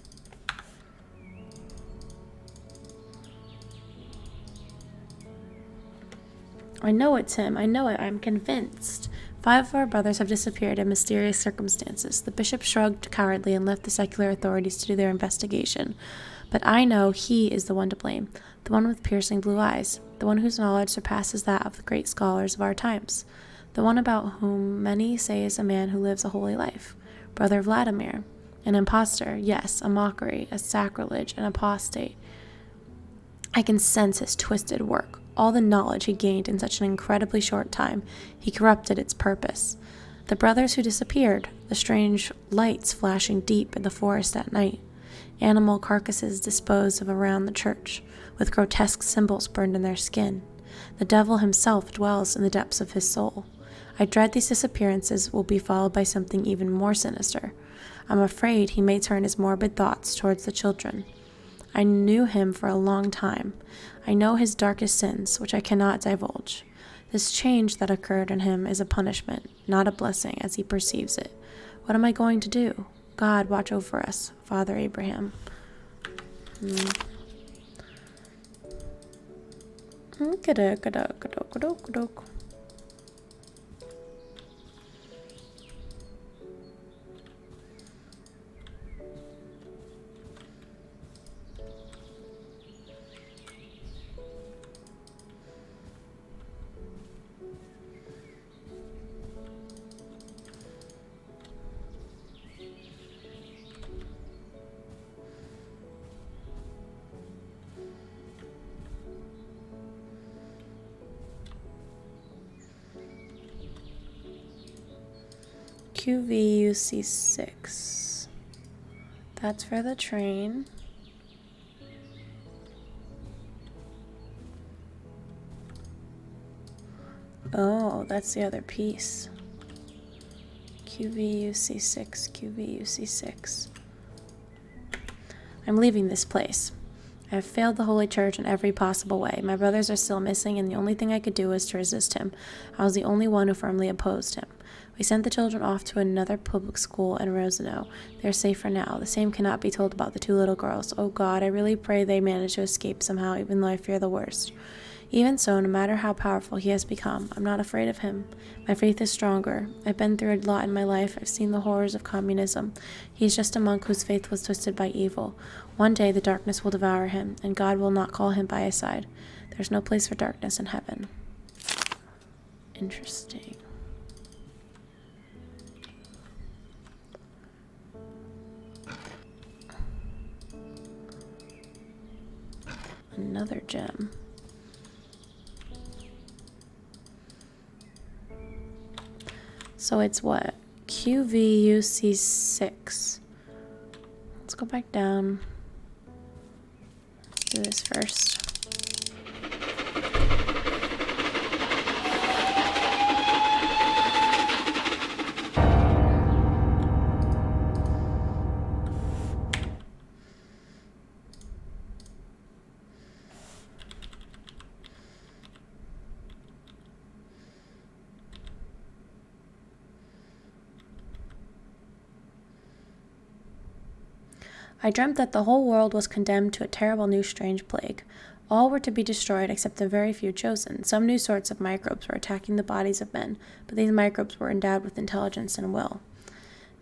I know it's him. I know it. I'm convinced. 5 of our brothers have disappeared in mysterious circumstances. The bishop shrugged cowardly and left the secular authorities to do their investigation. But I know he is the one to blame, the one with piercing blue eyes, the one whose knowledge surpasses that of the great scholars of our times, the one about whom many say is a man who lives a holy life, Brother Vladimir. An impostor, yes, a mockery, a sacrilege, an apostate. I can sense his twisted work. All the knowledge he gained in such an incredibly short time, he corrupted its purpose. The brothers who disappeared, the strange lights flashing deep in the forest at night, animal carcasses disposed of around the church, with grotesque symbols burned in their skin. The devil himself dwells in the depths of his soul. I dread these disappearances will be followed by something even more sinister. I'm afraid he may turn his morbid thoughts towards the children. I knew him for a long time. I know his darkest sins, which I cannot divulge. This change that occurred in him is a punishment, not a blessing as he perceives it. What am I going to do? God, watch over us, Father Abraham. QVUC6. That's for the train. Oh, that's the other piece. QVUC6, QVUC6. I'm leaving this place. I have failed the Holy Church in every possible way. My brothers are still missing, and the only thing I could do was to resist him. I was the only one who firmly opposed him. We sent the children off to another public school in Rosano. They are safe for now. The same cannot be told about the 2 little girls. Oh God, I really pray they manage to escape somehow, even though I fear the worst. Even so, no matter how powerful he has become, I'm not afraid of him. My faith is stronger. I've been through a lot in my life. I've seen the horrors of communism. He's just a monk whose faith was twisted by evil. One day the darkness will devour him, and God will not call him by his side. There's no place for darkness in heaven. Interesting. Another gem. So it's what? QVUC6. Let's go back down. Let's do this first. I dreamt that the whole world was condemned to a terrible new strange plague. All were to be destroyed except a very few chosen. Some new sorts of microbes were attacking the bodies of men, but these microbes were endowed with intelligence and will.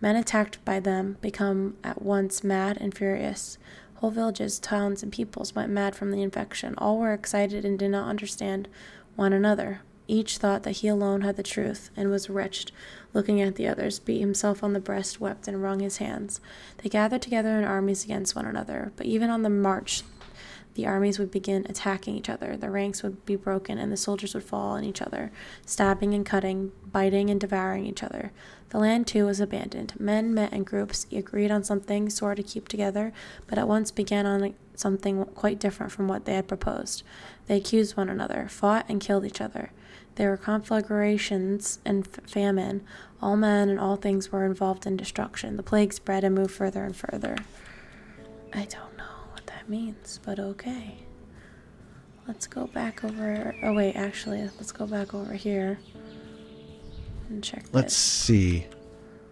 Men attacked by them become at once mad and furious. Whole villages, towns, and peoples went mad from the infection. All were excited and did not understand one another. Each thought that he alone had the truth, and was wretched, looking at the others, beat himself on the breast, wept, and wrung his hands. They gathered together in armies against one another, but even on the march the armies would begin attacking each other. The ranks would be broken, and the soldiers would fall on each other, stabbing and cutting, biting and devouring each other. The land, too, was abandoned. Men met in groups, agreed on something, swore to keep together, but at once began on something quite different from what they had proposed. They accused one another, fought, and killed each other. There were conflagrations and famine. All men and all things were involved in destruction. The plague spread and moved further and further. I don't know what that means, but okay. Let's go back over... Oh, wait, actually, let's go back over here and check this.
Let's see.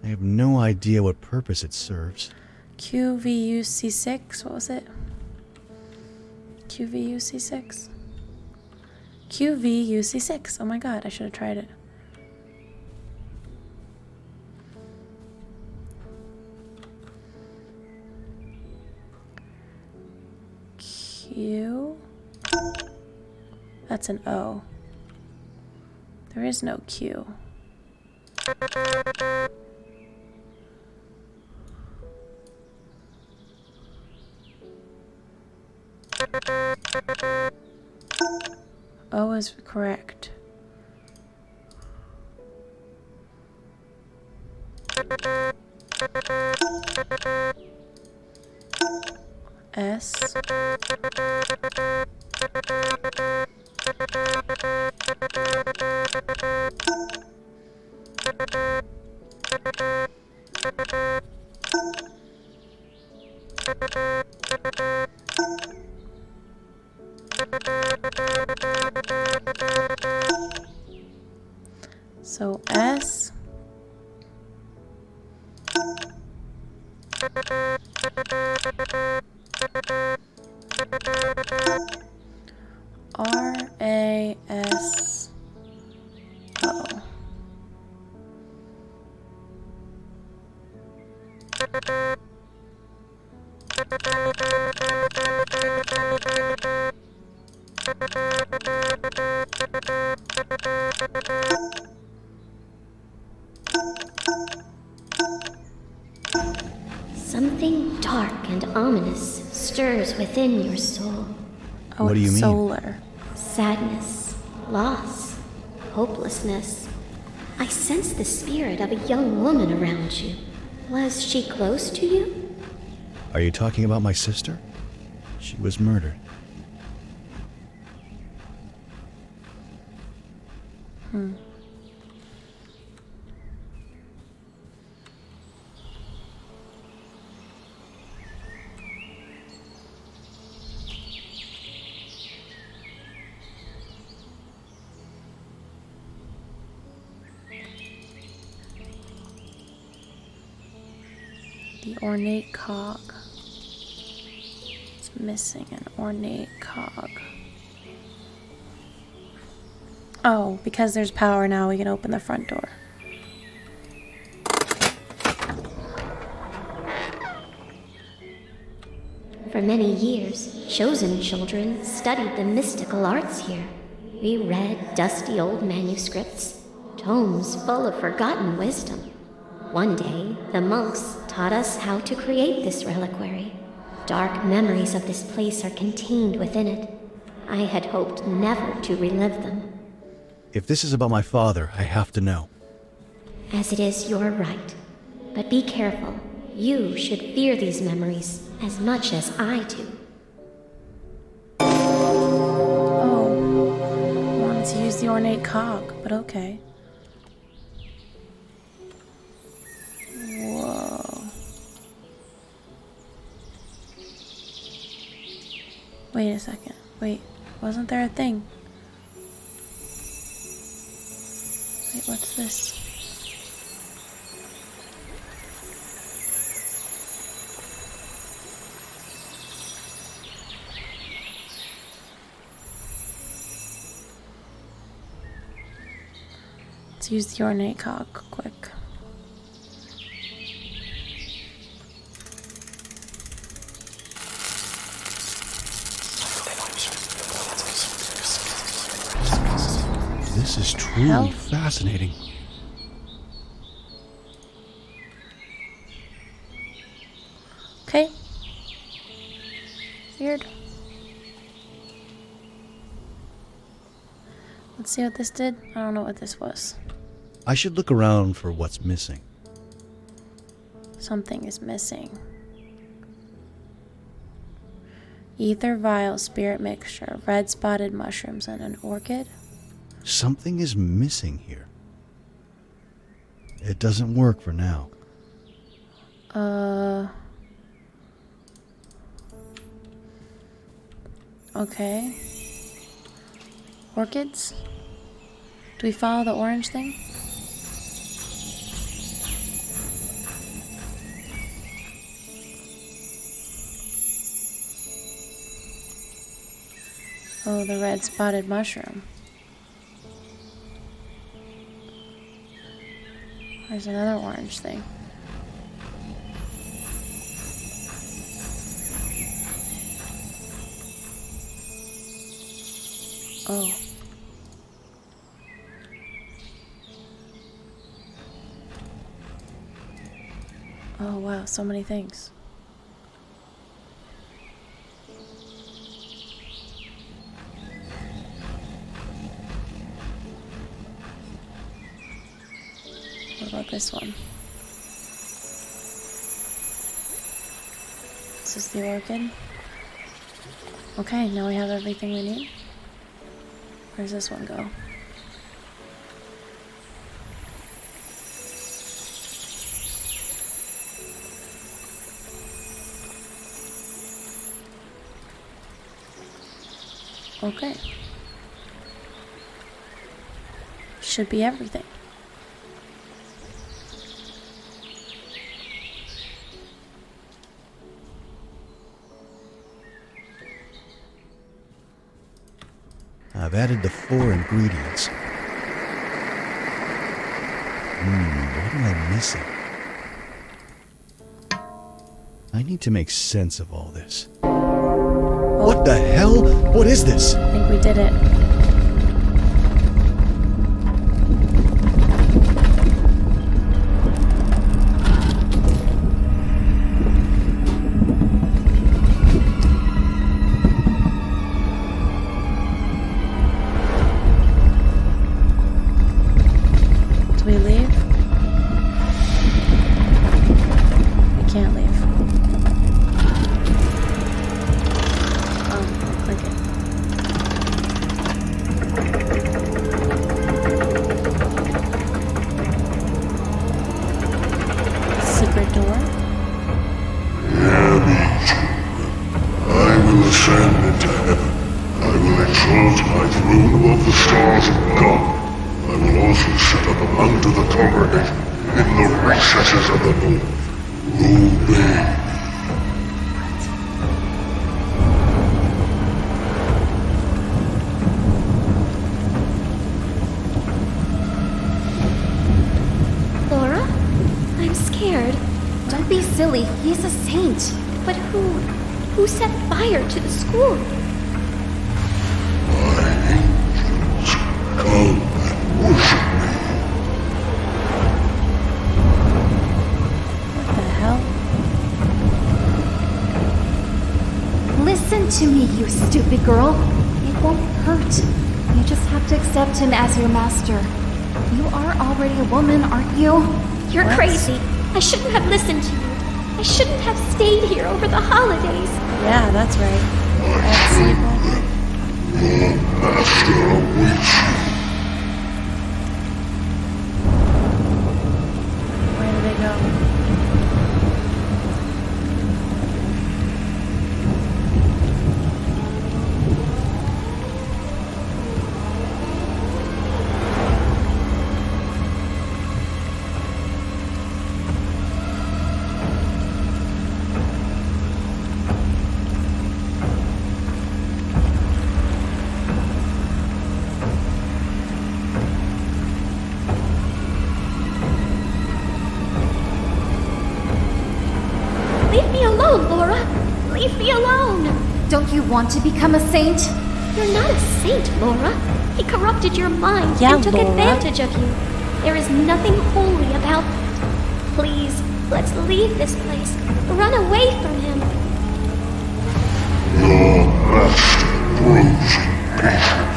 I have no idea what purpose it serves.
QVUC6? What was it? QVUC6? QVUC6. Oh my god, I should have tried it. Q. That's an O. There is no Q. O is correct. S. So S. R-A-S. O.
Something dark and ominous stirs within your soul.
Oh,
What do you
it's
mean?
solar.
Sadness, loss, hopelessness. I sense the spirit of a young woman around you. Was she close to you?
Are you talking about my sister? She was murdered.
The ornate cog. It's missing an ornate cog. Oh, because there's power now, we can open the front door.
For many years, chosen children studied the mystical arts here. We read dusty old manuscripts, tomes full of forgotten wisdom. One day, the monks taught us how to create this reliquary. Dark memories of this place are contained within it. I had hoped never to relive them.
If this is about my father, I have to know.
As it is your right. But be careful. You should fear these memories as much as I do.
Oh. I wanted to use the ornate cog, but okay. Whoa. Wait a second. Wait, wasn't there a thing? Wait, what's this? Let's use the ornate cog quick.
This is truly fascinating.
Okay. Weird. Let's see what this did. I don't know what this was.
I should look around for what's missing.
Something is missing. Ether vial, spirit mixture, red spotted mushrooms, and an orchid.
Something is missing here. It doesn't work for now.
Okay. Orchids? Do we follow the orange thing? Oh, the red spotted mushroom. There's another orange thing. Oh. Oh wow, so many things. What about this one? This is the orchid. Okay, now we have everything we need. Where's this one go? Okay. Should be everything.
I've added the 4 ingredients. What am I missing? I need to make sense of all this. What the hell? What is this?
I think we did it. Do we leave? We can't leave. Click it.
to heaven. I will exalt my throne above the stars of God. I will also set up a mount of the congregation in the recesses of the north. Obey.
Laura? I'm scared.
Don't be silly. He's a saint.
But who set fire to the school?
My angels, come and worship me.
What the hell?
Listen to me, you stupid girl. It won't hurt. You just have to accept him as your master. You are already a woman, aren't you?
You're
What?
crazy. I shouldn't have listened to you. I shouldn't have stayed here over the holidays.
Yeah, that's right. Bad sleeper.
Your master awaits you.
Where did they go?
Leave me alone, Laura. Leave me alone.
Don't you want to become a saint?
You're not a saint, Laura. He corrupted your mind
Yeah,
and took
Laura.
advantage of you. There is nothing holy about that. Please, let's leave this place. Run away from him.
Your master grows impatient.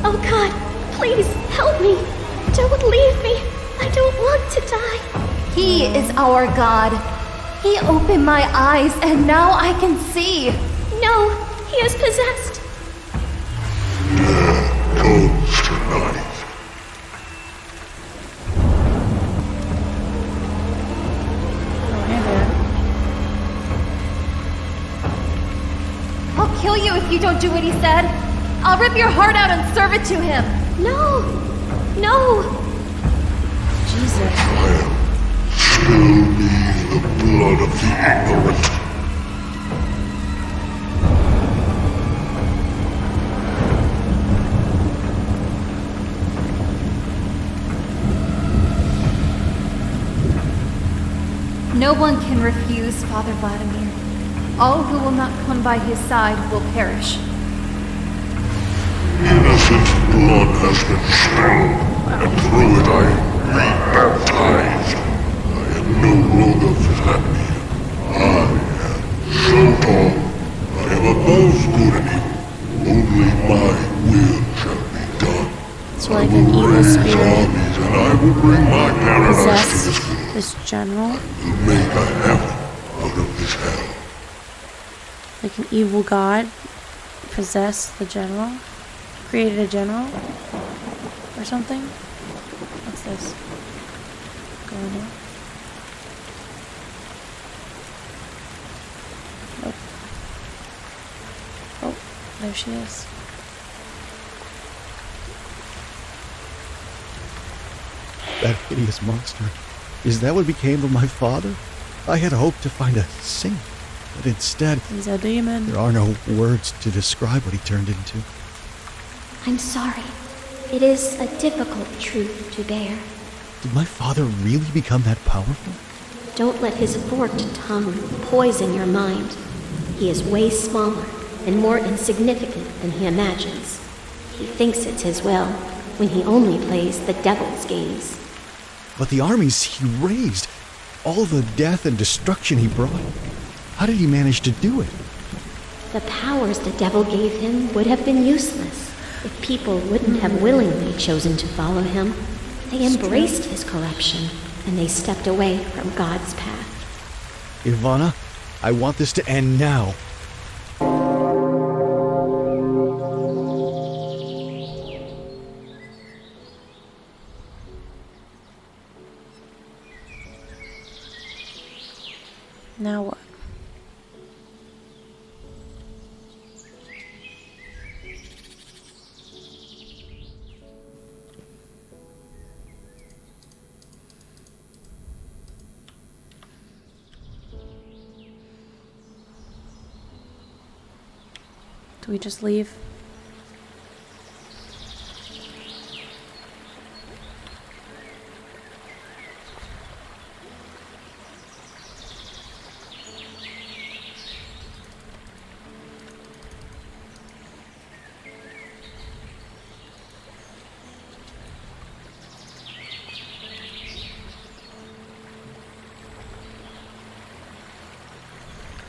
Oh God, please help me. Don't leave me. I don't want to die.
He is our God. He opened my eyes and now I can see.
No, he is possessed.
Death comes tonight.
Oh, hey there.
I'll kill you if you don't do what he said. I'll rip your heart out and serve it to him.
No, no.
Jesus.
Spill me the blood of the ignorant.
No one can refuse Father Vladimir. All who will not come by his side will perish.
Innocent blood has been spilled, and through it I am rebaptized. I am no longer Vladimir. I am Zotar. I am above good and evil. Only my will shall be done.
It's like an evil spirit
Armies, and I will bring my paradise to this
possessed
world.
this general.
Will make a heaven out of this hell.
Like an evil god possessed the general. Created a general or something. What's this? Going here. Nope. Oh, there she is.
That hideous monster. Is that what became of my father? I had hoped to find a saint, but instead,
He's a demon.
there are no words to describe what he turned into.
I'm sorry. It is a difficult truth to bear.
Did my father really become that powerful?
Don't let his forked tongue poison your mind. He is way smaller and more insignificant than he imagines. He thinks it's his will when he only plays the devil's games.
But the armies he raised, all the death and destruction he brought, how did he manage to do it?
The powers the devil gave him would have been useless if people wouldn't have willingly chosen to follow him. They embraced his corruption, and they stepped away from God's path.
Ivana, I want this to end now.
Do we just leave?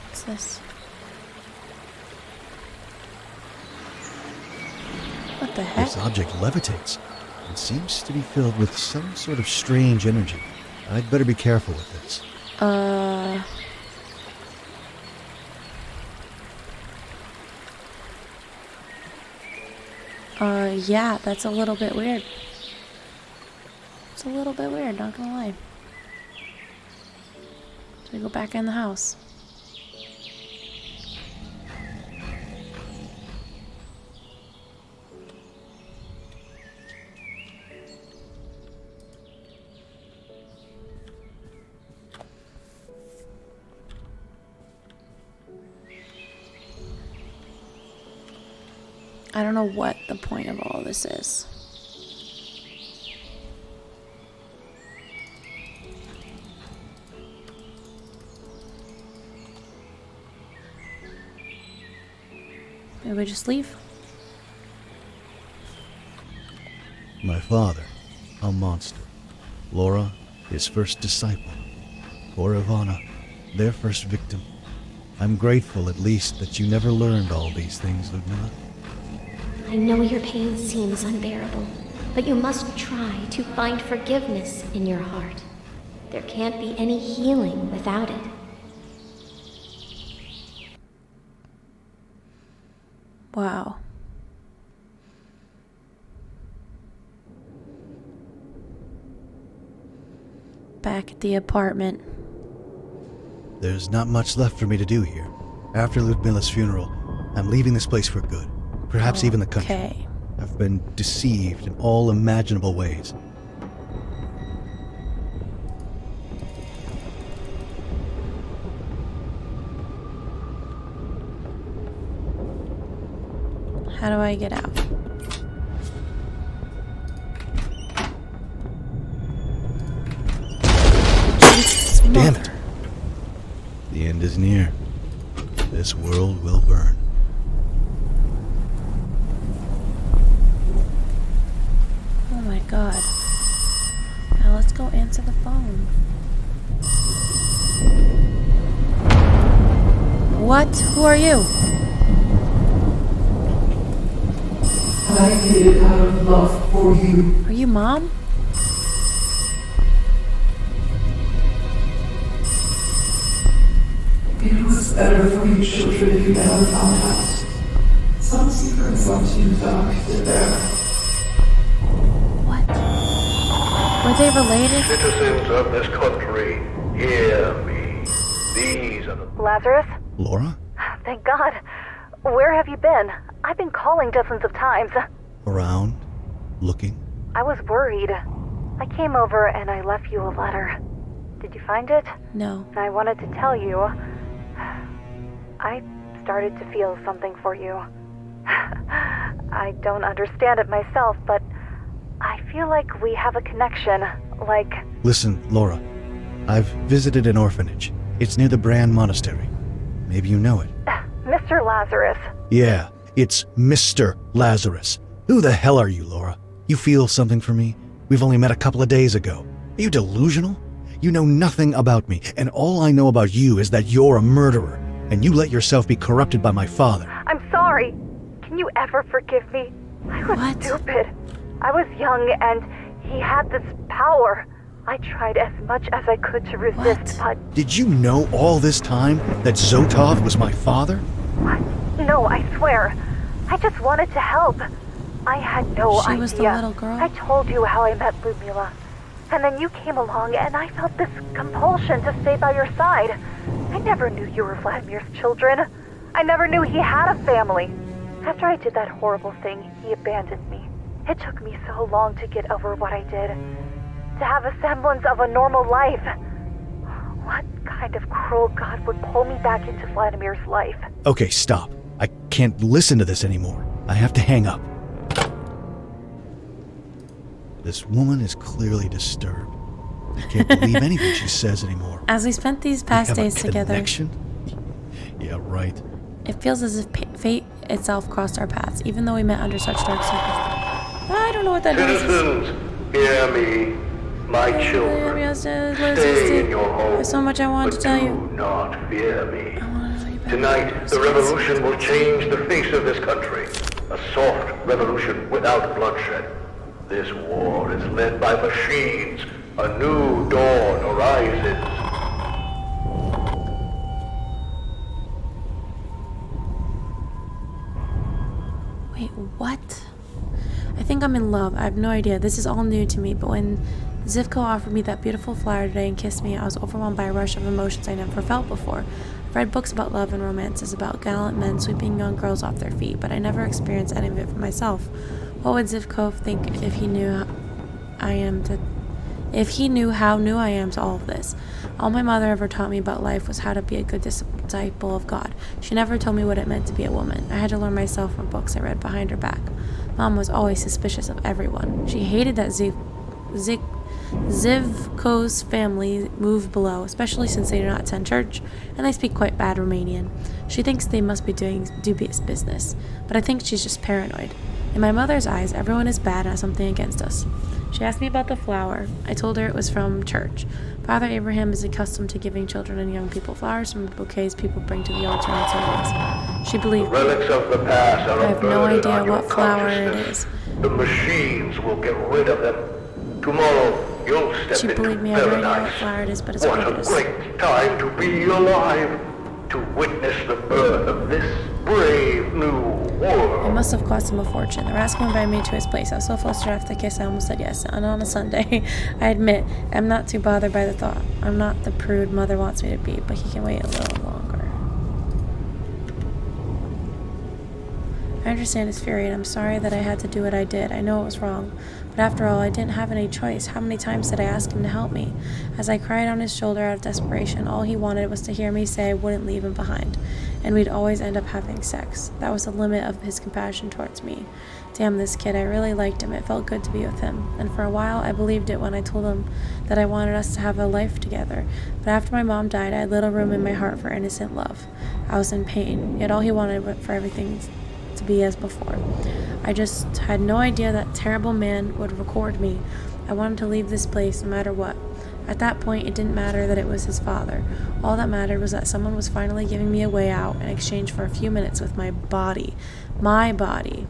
What's this? What the heck?
This object levitates. It seems to be filled with some sort of strange energy. I'd better be careful with this.
Yeah, that's a little bit weird. It's a little bit weird, not gonna lie. So we go back in the house. I don't know what the point of all this is. Maybe we just leave?
My father, a monster. Laura, his first disciple. Poor Ivana, their first victim. I'm grateful at least that you never learned all these things, Ludmilla.
I know your pain seems unbearable, but you must try to find forgiveness in your heart. There can't be any healing without it.
Wow. Back at the apartment.
There's not much left for me to do here. After Ludmilla's funeral, I'm leaving this place for good. Perhaps even the country.
Okay.
I've been deceived in all imaginable ways.
How do I get out? Jesus,
Damn it. The end is near. This world will burn.
Oh my god. Now let's go answer the phone. What? Who are you?
I did it out of love for you.
Are you Mom?
It was better for you children if you never found out. Some secrets are too dark to bear.
What? Were they related?
Citizens of this country, hear me. These are the...
Lazarus?
Laura?
Thank God. Where have you been? I've been calling dozens of times.
Around? Looking?
I was worried. I came over and I left you a letter. Did you find it?
No.
I wanted to tell you. I started to feel something for you. I don't understand it myself, but I feel like we have a connection. Like...
Listen, Laura. I've visited an orphanage. It's near the Brand Monastery. Maybe you know it.
Mr. Lazarus.
Yeah, it's Mr. Lazarus. Who the hell are you, Laura? You feel something for me? We've only met a couple of days ago. Are you delusional? You know nothing about me, and all I know about you is that you're a murderer, and you let yourself be corrupted by my father.
I'm sorry. Can you ever forgive me? I was stupid. I was young, and he had this power. I tried as much as I could to resist, but...
Did you know all this time that Zotov was my father?
What? No, I swear. I just wanted to help. I had no idea.
She was the little girl?
I told you how I met Ludmilla. And then you came along, and I felt this compulsion to stay by your side. I never knew you were Vladimir's children. I never knew he had a family. After I did that horrible thing, he abandoned me. It took me so long to get over what I did. To have a semblance of a normal life. What kind of cruel god would pull me back into Vladimir's life?
Okay, stop. I can't listen to this anymore. I have to hang up. This woman is clearly disturbed. I can't believe anything she says anymore.
As we spent these past days together,
Yeah, right.
it feels as if fate itself crossed our paths, even though we met under such dark circumstances. I don't know what that is.
Citizens, hear me. My children, stay in your home.
There's so much I want to tell you.
Do not fear me. Tonight, the revolution will change the face of this country. A soft revolution without bloodshed. This war is led by machines. A new dawn arises.
Wait, what? I think I'm in love. I have no idea. This is all new to me, but when Zivko offered me that beautiful flower today and kissed me, I was overwhelmed by a rush of emotions I never felt before. I've read books about love and romances, about gallant men sweeping young girls off their feet, but I never experienced any of it for myself. What would Zivko think if he knew how new I am to all of this? All my mother ever taught me about life was how to be a good disciple of God. She never told me what it meant to be a woman. I had to learn myself from books I read behind her back. Mom was always suspicious of everyone. She hated that Zivko's family moved below, especially since they do not attend church, and they speak quite bad Romanian. She thinks they must be doing dubious business, but I think she's just paranoid. In my mother's eyes, everyone is bad and has something against us. She asked me about the flower. I told her it was from church. Father Abraham is accustomed to giving children and young people flowers from the bouquets people bring to the altar on Sundays. She believed me.
Relics of the past are
I have no idea what flower it
consciousness.
is.
The machines will get rid of them. Tomorrow, you'll step
She
into
believed me. I have no idea what
paradise.
flower it is, but it's
What a
gorgeous.
great time to be alive, to witness the birth of this brave new world.
It must have cost him a fortune. The rascal invited me to his place. I was so flustered after the kiss, I almost said yes. And on a Sunday, I admit, I'm not too bothered by the thought. I'm not the prude mother wants me to be, but he can wait a little longer. I understand his fury, and I'm sorry that I had to do what I did. I know it was wrong. But after all, I didn't have any choice. How many times did I ask him to help me? As I cried on his shoulder out of desperation, all he wanted was to hear me say I wouldn't leave him behind. And we'd always end up having sex. That was the limit of his compassion towards me. Damn this kid, I really liked him. It felt good to be with him. And for a while, I believed it when I told him that I wanted us to have a life together. But after my mom died, I had little room in my heart for innocent love. I was in pain, yet all he wanted was for everything to be as before. I just had no idea that terrible man would record me. I wanted to leave this place no matter what. At that point, it didn't matter that it was his father. All that mattered was that someone was finally giving me a way out in exchange for a few minutes with my body. My body.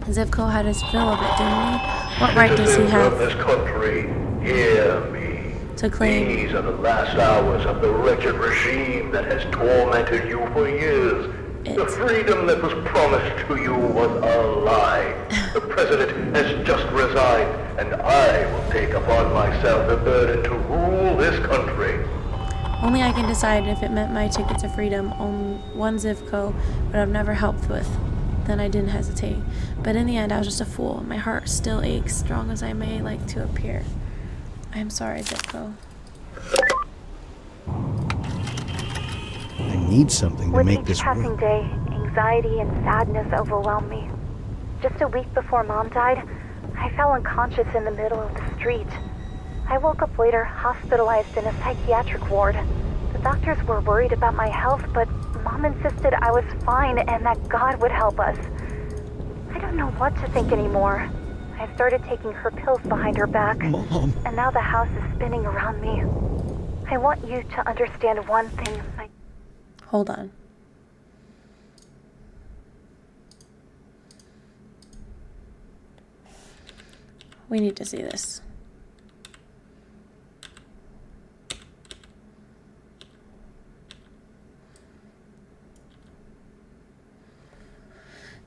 Zivko had his fill of it, didn't he? What right does he have
this country, hear me.
to claim?
These are the last hours of the wretched regime that has tormented you for years. The freedom that was promised to you was a lie. The president has just resigned, and I will take upon myself the burden to rule this country.
Only I can decide if it meant my ticket to freedom. One Zivko would have never helped with. Then I didn't hesitate. But in the end, I was just a fool. My heart still aches, strong as I may like to appear. I am sorry, Zivko.
I need something to make this
With each passing
work.
day, anxiety and sadness overwhelmed me. Just a week before Mom died, I fell unconscious in the middle of the street. I woke up later, hospitalized in a psychiatric ward. The doctors were worried about my health, but Mom insisted I was fine and that God would help us. I don't know what to think anymore. I started taking her pills behind her back,
Mom.
and now the house is spinning around me. I want you to understand one thing.
Hold on. We need to see this.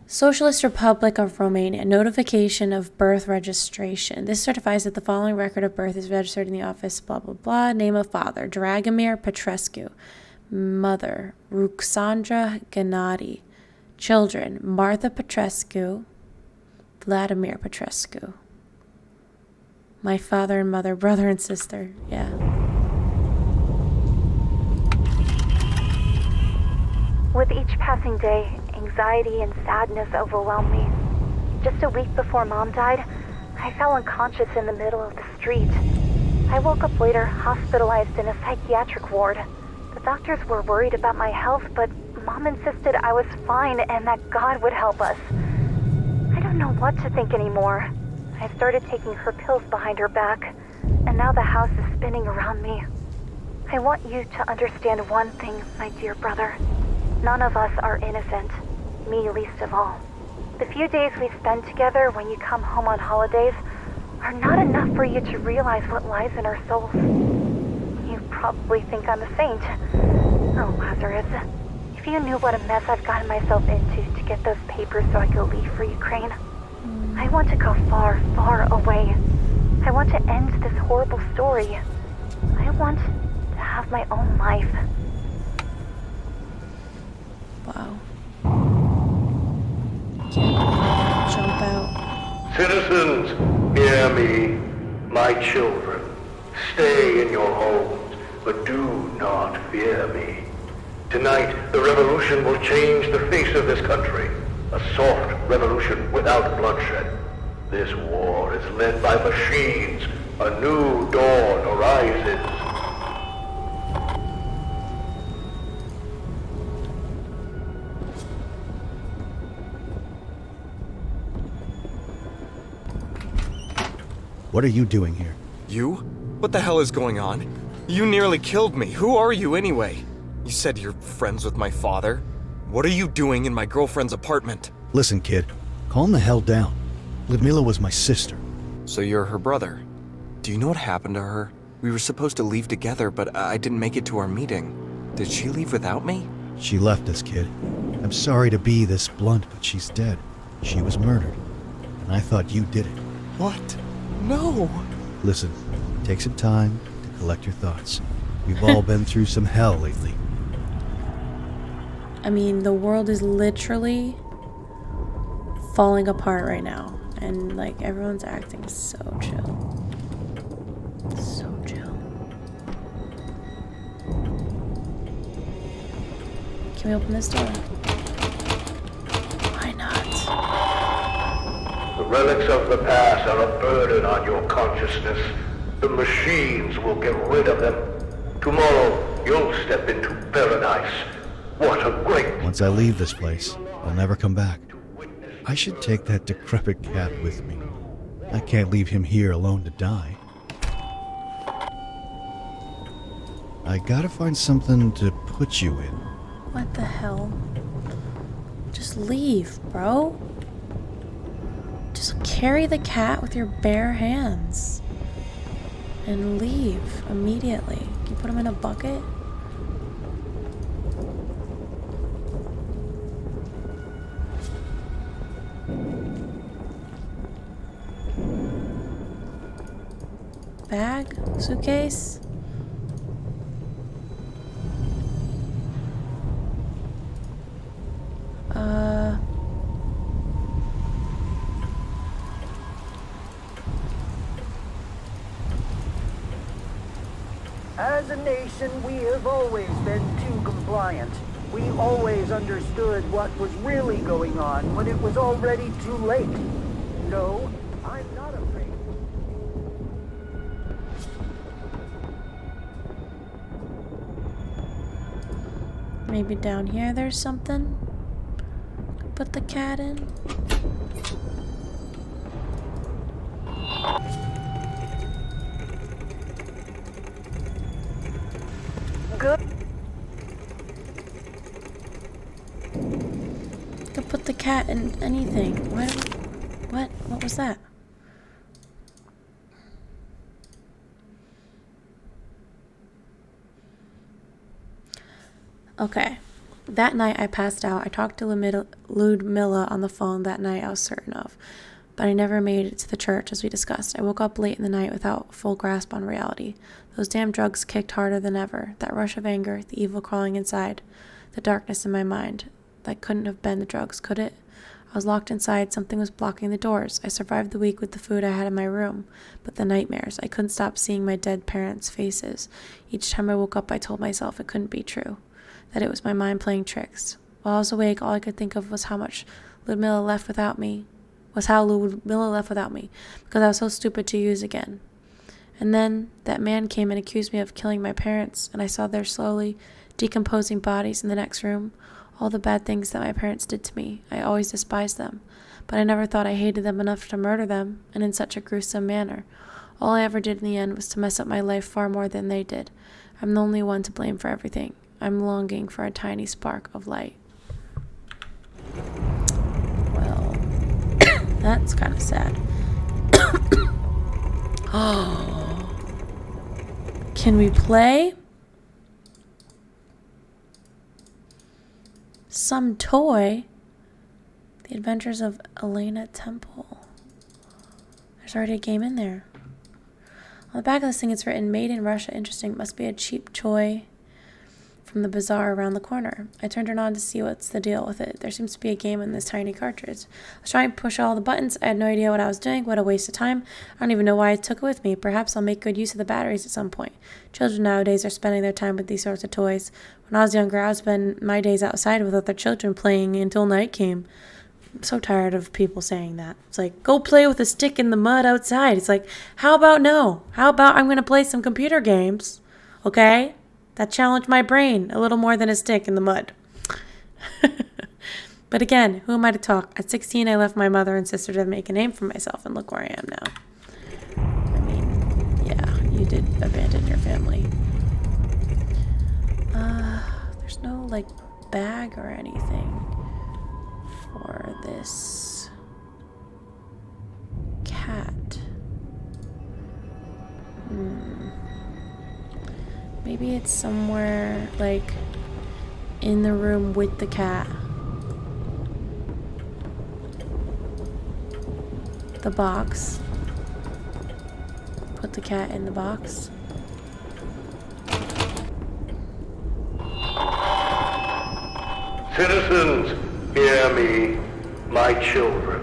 Socialist Republic of Romania. Notification of birth registration. This certifies that the following record of birth is registered in the office, blah, blah, blah. Name of father, Dragomir Petrescu. Mother, Ruxandra Gennady. Children, Martha Petrescu, Vladimir Petrescu. My father and mother, brother and sister. Yeah.
With each passing day, anxiety and sadness overwhelmed me. Just a week before Mom died, I fell unconscious in the middle of the street. I woke up later, hospitalized in a psychiatric ward. The doctors were worried about my health, but Mom insisted I was fine and that God would help us. I don't know what to think anymore. I started taking her pills behind her back, and now the house is spinning around me. I want you to understand one thing, my dear brother. None of us are innocent, me least of all. The few days we spend together when you come home on holidays are not enough for you to realize what lies in our souls. You probably think I'm a saint. Oh, Lazarus, if you knew what a mess I've gotten myself into to get those papers so I could leave for Ukraine. I want to go far, far away. I want to end this horrible story. I want to have my own life.
Wow. Can't jump out.
Citizens, hear me, my children. Stay in your homes, but do not fear me. Tonight, the revolution will change the face of this country. A soft revolution without bloodshed. This war is led by machines. A new dawn arises.
What are you doing here?
You? What the hell is going on? You nearly killed me. Who are you anyway? You said you're friends with my father. What are you doing in my girlfriend's apartment?
Listen, kid. Calm the hell down. Ludmila was my sister.
So you're her brother. Do you know what happened to her? We were supposed to leave together, but I didn't make it to our meeting. Did she leave without me?
She left us, kid. I'm sorry to be this blunt, but she's dead. She was murdered. And I thought you did it.
What? No!
Listen, take some time to collect your thoughts. We've all been through some hell lately.
I mean, the world is literally falling apart right now. And, like, everyone's acting so chill. So chill. Can we open this door? Why not?
The relics of the past are a burden on your consciousness. The machines will get rid of them. Tomorrow, you'll step into paradise. What a great...
Once I leave this place, I'll never come back. I should take that decrepit cat with me. I can't leave him here alone to die. I gotta find something to put you in.
What the hell? Just leave, bro. Just carry the cat with your bare hands. And leave immediately. Can you put him in a bucket? Bag? Suitcase?
As a nation, we have always been too compliant. We always understood what was really going on when it was already too late. No, I'm not afraid.
Maybe down here there's something? Put the cat in?
Good.
Could put the cat in anything. What was that? Okay. That night I passed out. I talked to Ludmila on the phone that night, I was certain of. But I never made it to the church, as we discussed. I woke up late in the night without full grasp on reality. Those damn drugs kicked harder than ever. That rush of anger, the evil crawling inside, the darkness in my mind. That couldn't have been the drugs, could it? I was locked inside. Something was blocking the doors. I survived the week with the food I had in my room. But the nightmares. I couldn't stop seeing my dead parents' faces. Each time I woke up, I told myself it couldn't be true. That it was my mind playing tricks. While I was awake, all I could think of was how Ludmilla left without me, because I was so stupid to use again. And then that man came and accused me of killing my parents, and I saw their slowly decomposing bodies in the next room. All the bad things that my parents did to me, I always despised them, but I never thought I hated them enough to murder them, and in such a gruesome manner. All I ever did in the end was to mess up my life far more than they did. I'm the only one to blame for everything. I'm longing for a tiny spark of light. Well, that's kind of sad. Oh. Can we play? Some toy? The Adventures of Elena Temple. There's already a game in there. On the back of this thing it's written, "Made in Russia. Interesting. Must be a cheap toy from the bazaar around the corner." I turned it on to see what's the deal with it. There seems to be a game in this tiny cartridge. I was trying to push all the buttons. I had no idea what I was doing. What a waste of time. I don't even know why I took it with me. Perhaps I'll make good use of the batteries at some point. Children nowadays are spending their time with these sorts of toys. When I was younger, I would spend my days outside with other children playing until night came. I'm so tired of people saying that. It's like, go play with a stick in the mud outside. It's like, how about no? How about I'm going to play some computer games, okay? That challenge my brain a little more than a stick in the mud. But again, who am I to talk? At 16, I left my mother and sister to make a name for myself, and look where I am now. I mean, yeah, you did abandon your family. There's no, like, bag or anything for this cat. Maybe it's somewhere, like, in the room with the cat. The box. Put the cat in the box.
Citizens, hear me, my children.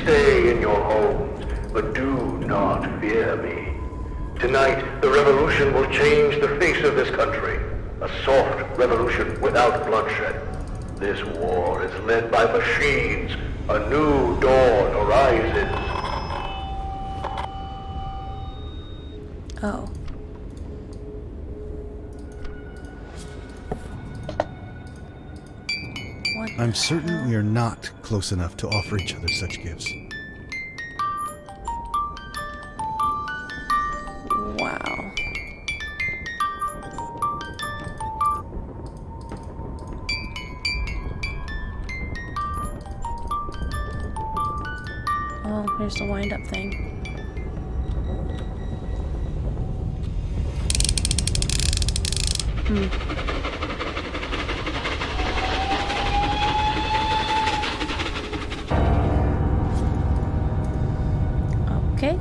Stay in your homes, but do not fear me. Tonight, the revolution will change the face of this country. A soft revolution without bloodshed. This war is led by machines. A new dawn arises.
Oh.
I'm certain we are not close enough to offer each other such gifts.
Wow. Oh, here's the wind-up thing. Okay.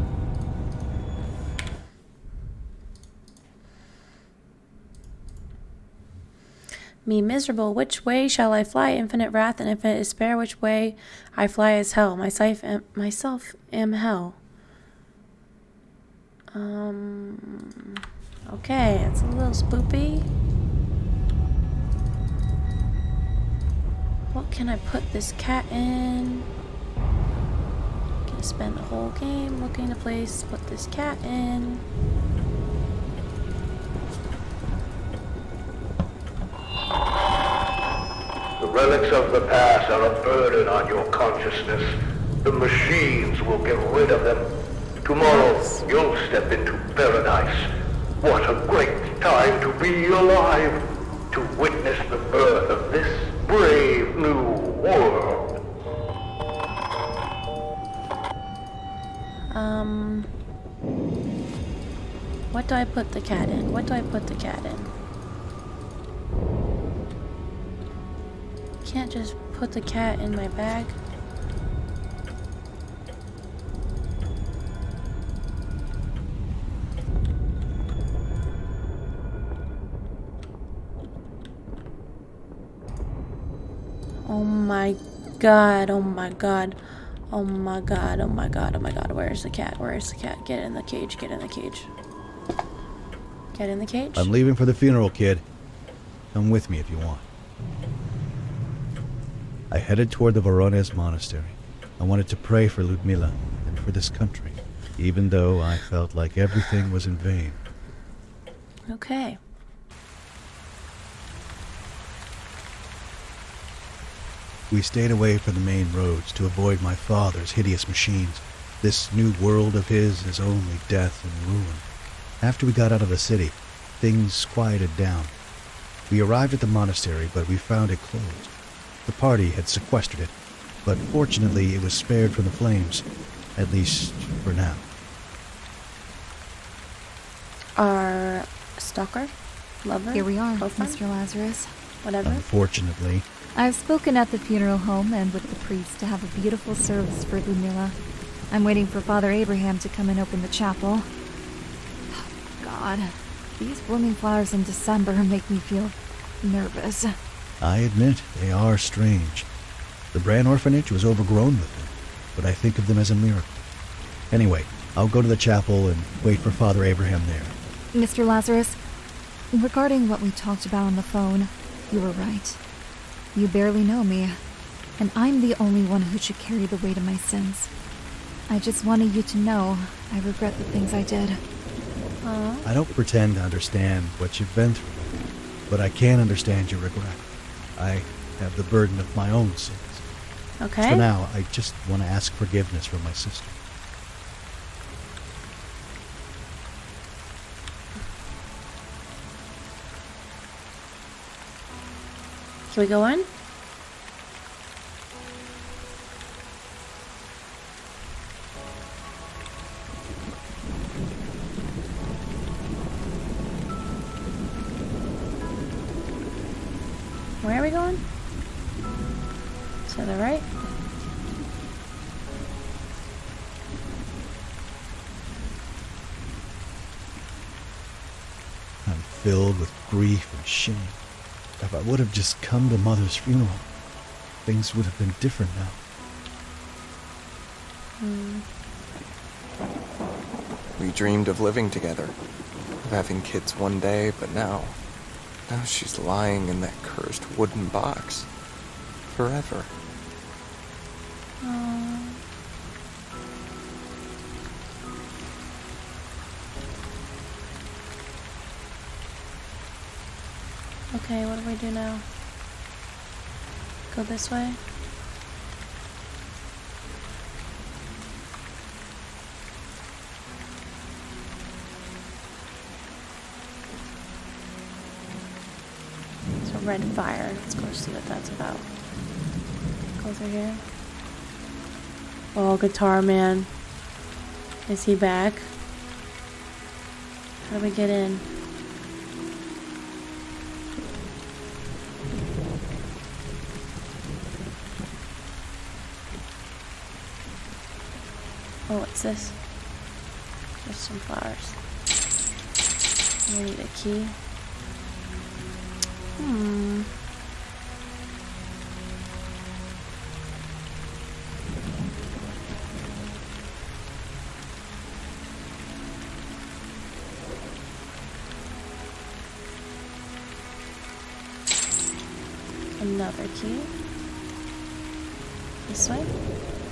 Me miserable, which way shall I fly? Infinite wrath and infinite despair, which way I fly is hell. Myself am hell. Okay, it's a little spoopy. What can I put this cat in? Gonna spend the whole game looking to place to put this cat in.
The relics of the past are a burden on your consciousness. The machines will get rid of them. Tomorrow, you'll step into paradise. What a great time to be alive, to witness the birth of this brave new world.
What do I put the cat in? What do I put the cat in? Can't just put the cat in my bag. Oh my god, oh my god. Oh my god, oh my god, oh my god. Where's the cat? Where's the cat? Get in the cage, get in the cage. Get in the cage?
I'm leaving for the funeral, kid. Come with me if you want. I headed toward the Voronezh monastery. I wanted to pray for Ludmila and for this country, even though I felt like everything was in vain.
Okay.
We stayed away from the main roads to avoid my father's hideous machines. This new world of his is only death and ruin. After we got out of the city, things quieted down. We arrived at the monastery, but we found it closed. The party had sequestered it, but fortunately it was spared from the flames, at least for now.
Our stalker? Lover?
Here we are,
Boyfriend?
Mr. Lazarus.
Whatever.
Unfortunately,
I've spoken at the funeral home and with the priest to have a beautiful service for Ludmila. I'm waiting for Father Abraham to come and open the chapel. Oh, God, these blooming flowers in December make me feel nervous.
I admit they are strange. The Bran orphanage was overgrown with them, but I think of them as a miracle. Anyway, I'll go to the chapel and wait for Father Abraham there.
Mr. Lazarus, regarding what we talked about on the phone, you were right. You barely know me, and I'm the only one who should carry the weight of my sins. I just wanted you to know I regret the things I did.
I don't pretend to understand what you've been through, but I can understand your regret. I have the burden of my own sins.
Okay.
For now, I just want to ask forgiveness from my sister.
Can we go in? Where are we going? To the right?
I'm filled with grief and shame. If I would have just come to Mother's funeral, things would have been different now.
We dreamed of living together, of having kids one day, but now she's lying in that cursed wooden box. Forever.
Okay, what do we do now? Go this way? It's a red fire. Let's go see what that's about. Go through here. Oh, Guitar Man. Is he back? How do we get in? Oh, what's this? There's some flowers. I need a key. Another key. This way?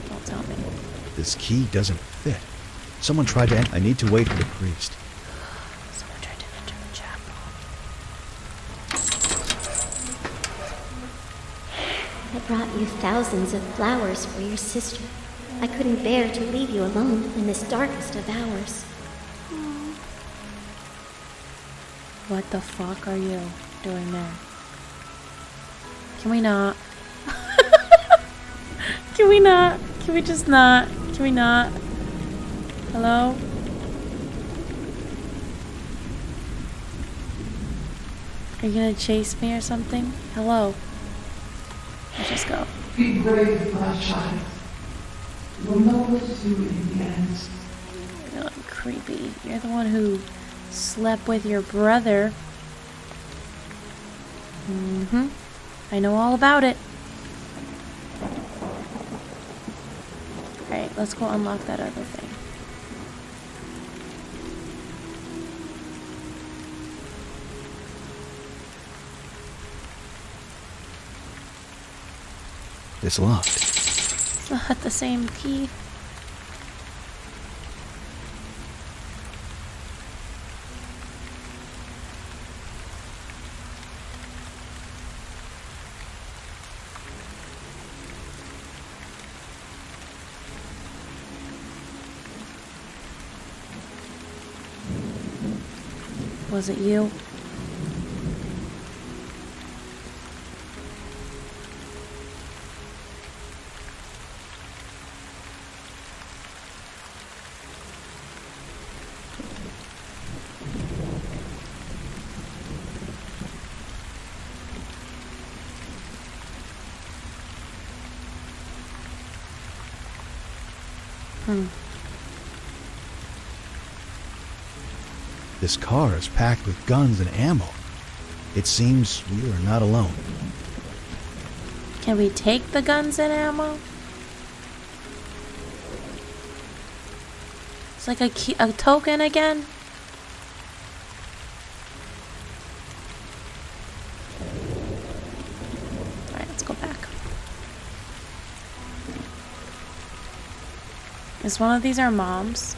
Don't tell me.
This key doesn't fit. Someone tried to enter. I need to wait for the priest.
Someone tried to enter the chapel.
I brought you thousands of flowers for your sister. I couldn't bear to leave you alone in this darkest of hours.
What the fuck are you doing there? Can we not? Can we not? Can we just not? Can we not? Hello? Are you gonna chase me or something? Hello? Let's just go.
Be brave, my child. You'll know what to do in the end.
You're like creepy. You're the one who slept with your brother. I know all about it. Alright, let's go unlock that other thing.
It's locked.
It's not the same key. Was it you?
This car is packed with guns and ammo. It seems we are not alone.
Can we take the guns and ammo? It's like a token again. Alright, let's go back. Is one of these our mom's?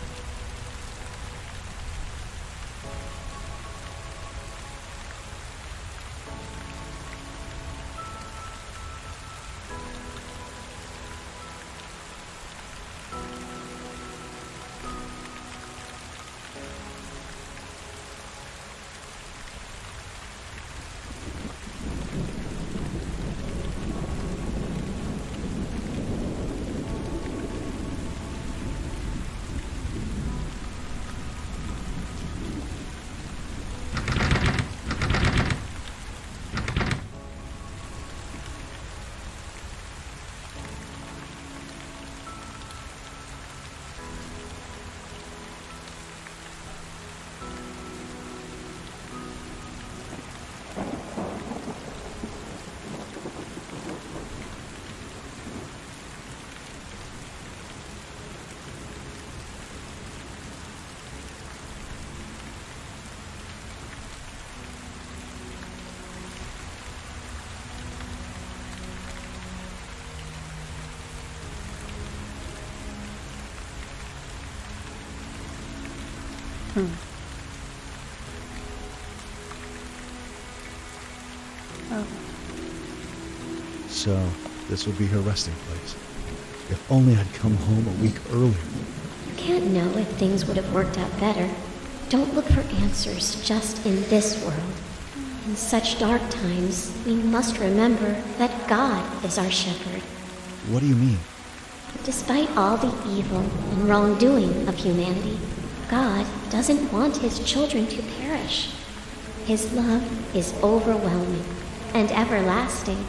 Oh.
So, this will be her resting place. If only I'd come home a week earlier.
You can't know if things would have worked out better. Don't look for answers just in this world. In such dark times, we must remember that God is our shepherd.
What do you mean?
Despite all the evil and wrongdoing of humanity, God doesn't want his children to perish. His love is overwhelming and everlasting.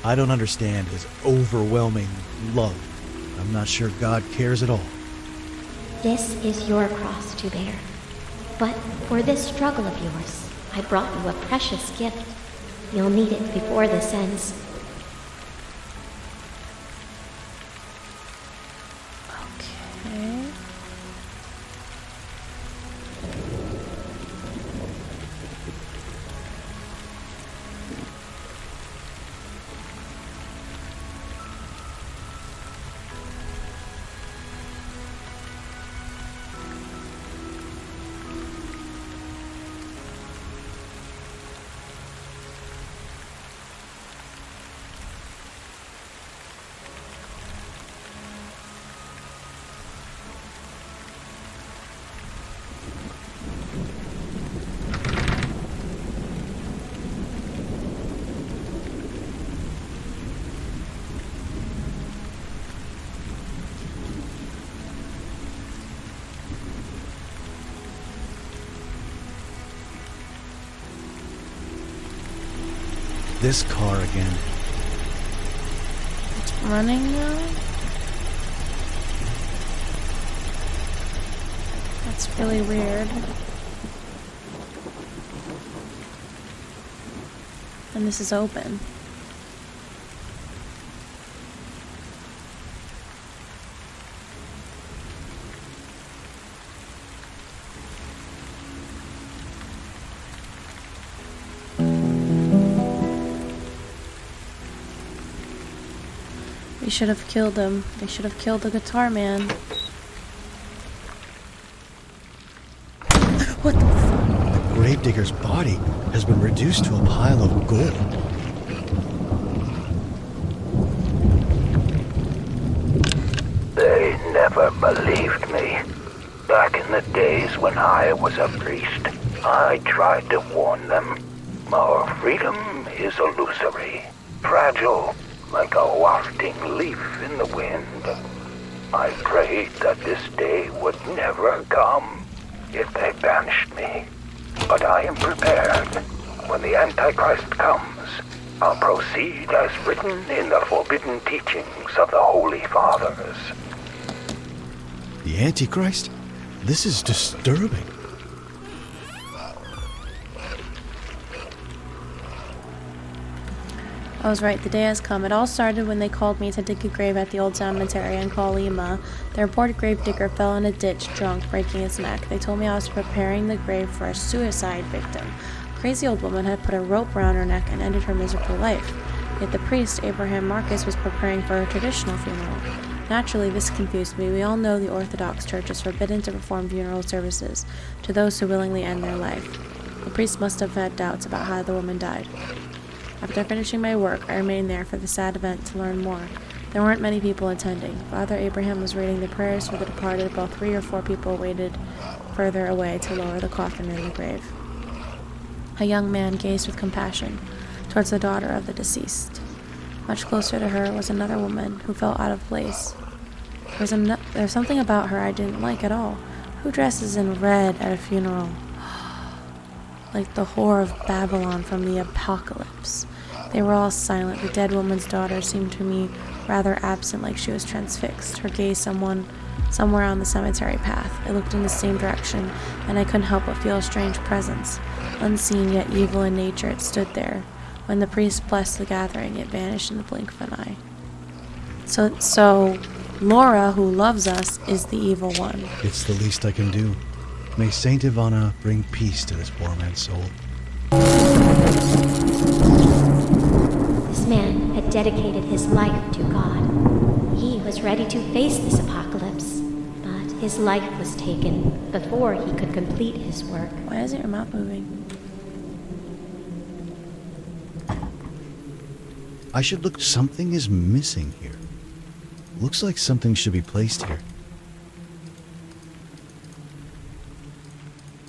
I don't understand his overwhelming love. I'm not sure God cares at all.
This is your cross to bear. But for this struggle of yours, I brought you a precious gift. You'll need it before this ends.
Okay.
This car again.
It's running now? That's really weird. And this is open. We should have killed him. They should have killed the guitar man. What the fuck?
The gravedigger's body has been reduced to a pile of gold.
They never believed me. Back in the days when I was a priest, I tried to warn them. Our freedom is illusory, fragile, like a wafting leaf in the wind. I prayed that this day would never come if they banished me. But I am prepared. When the Antichrist comes, I'll proceed as written in the forbidden teachings of the Holy Fathers.
The Antichrist? This is disturbing.
I was right, the day has come. It all started when they called me to dig a grave at the old cemetery in Colima. The reported gravedigger fell in a ditch, drunk, breaking his neck. They told me I was preparing the grave for a suicide victim. A crazy old woman had put a rope around her neck and ended her miserable life. Yet the priest, Abraham Marcus, was preparing for a traditional funeral. Naturally, this confused me. We all know the Orthodox Church is forbidden to perform funeral services to those who willingly end their life. The priest must have had doubts about how the woman died. After finishing my work, I remained there for the sad event to learn more. There weren't many people attending. Father Abraham was reading the prayers for the departed, while 3 or 4 people waited further away to lower the coffin in the grave. A young man gazed with compassion towards the daughter of the deceased. Much closer to her was another woman who felt out of place. There was something about her I didn't like at all. Who dresses in red at a funeral? Like the whore of Babylon from the apocalypse. They were all silent. The dead woman's daughter seemed to me rather absent, like she was transfixed, her gaze somewhere on the cemetery path. I looked in the same direction, and I couldn't help but feel a strange presence. Unseen yet evil in nature, it stood there. When the priest blessed the gathering, it vanished in the blink of an eye. So Laura, who loves us, is the evil one.
It's the least I can do. May Saint Ivana bring peace to this poor man's soul.
This man had dedicated his life to God. He was ready to face this apocalypse, but his life was taken before he could complete his work.
Why isn't your mouth moving?
I should look. Something is missing here. Looks like something should be placed here.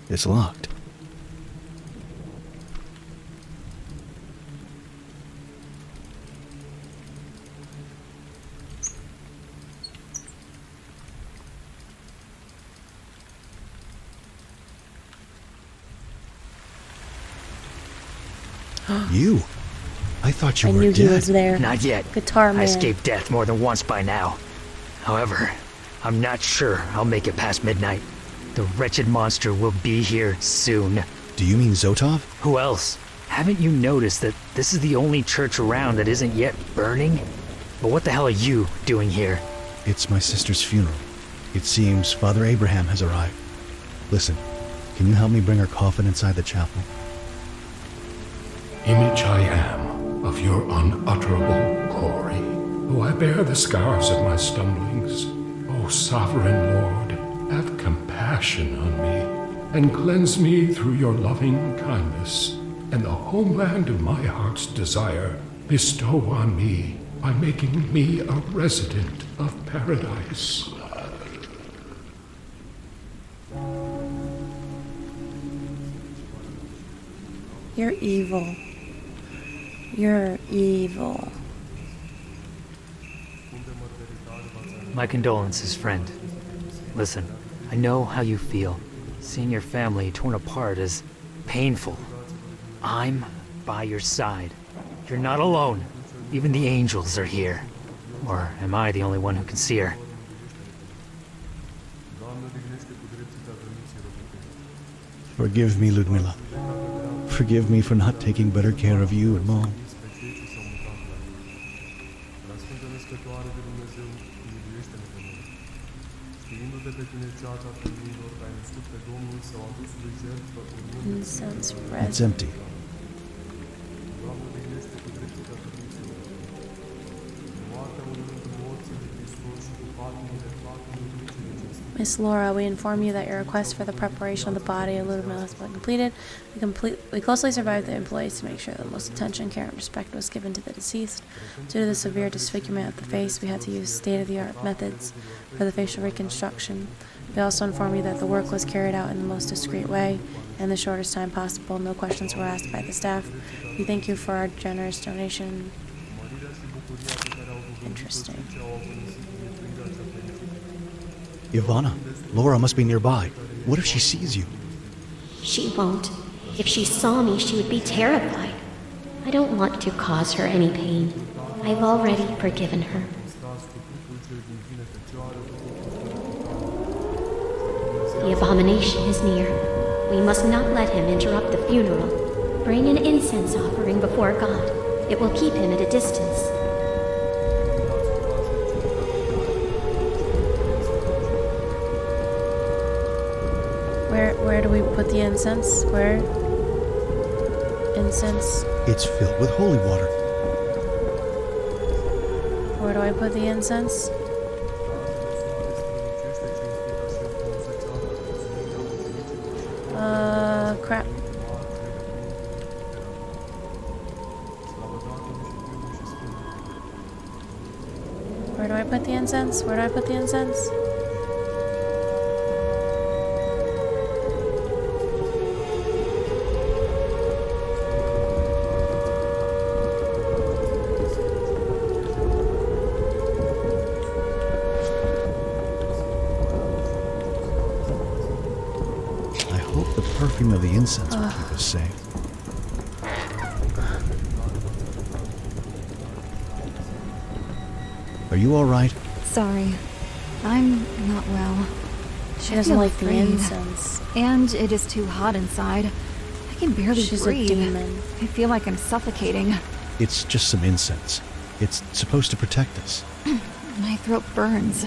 It's locked. You? I thought you were dead.
I knew he was there.
Not yet.
Guitar man.
I escaped death more than once by now. However, I'm not sure I'll make it past midnight. The wretched monster will be here soon.
Do you mean Zotov?
Who else? Haven't you noticed that this is the only church around that isn't yet burning? But what the hell are you doing here?
It's my sister's funeral. It seems Father Abraham has arrived. Listen, can you help me bring her coffin inside the chapel?
Image I am of your unutterable glory, though I bear the scars of my stumblings. O sovereign Lord, have compassion on me, and cleanse me through your loving kindness, and the homeland of my heart's desire bestow on me by making me a resident of paradise.
You're evil. You're evil.
My condolences, friend. Listen, I know how you feel. Seeing your family torn apart is painful. I'm by your side. You're not alone. Even the angels are here. Or am I the only one who can see her?
Forgive me, Ludmila. Forgive me for not taking better care of you and Mom.
Incense red.
It's empty.
Miss Laura, we inform you that your request for the preparation of the body of Ludmilla has been completed. We closely surveyed the employees to make sure that the most attention, care, and respect was given to the deceased. Due to the severe disfigurement of the face, we had to use state-of-the-art methods for the facial reconstruction. We also inform you that the work was carried out in the most discreet way and in the shortest time possible. No questions were asked by the staff. We thank you for our generous donation. Interesting.
Ivana, Laura must be nearby. What if she sees you?
She won't. If she saw me, she would be terrified. I don't want to cause her any pain. I've already forgiven her. The abomination is near. We must not let him interrupt the funeral. Bring an incense offering before God. It will keep him at a distance.
Where do we put the incense? Where? Incense.
It's filled with holy water.
Where do I put the incense? Crap. Where do I put the incense? Where do I put the incense?
The perfume of the incense will keep us safe. Are you all right?
Sorry. I'm not well.
She doesn't like the incense.
And it is too hot inside. I can barely
She's
breathe.
a demon.
I feel like I'm suffocating.
It's just some incense. It's supposed to protect us.
My throat burns.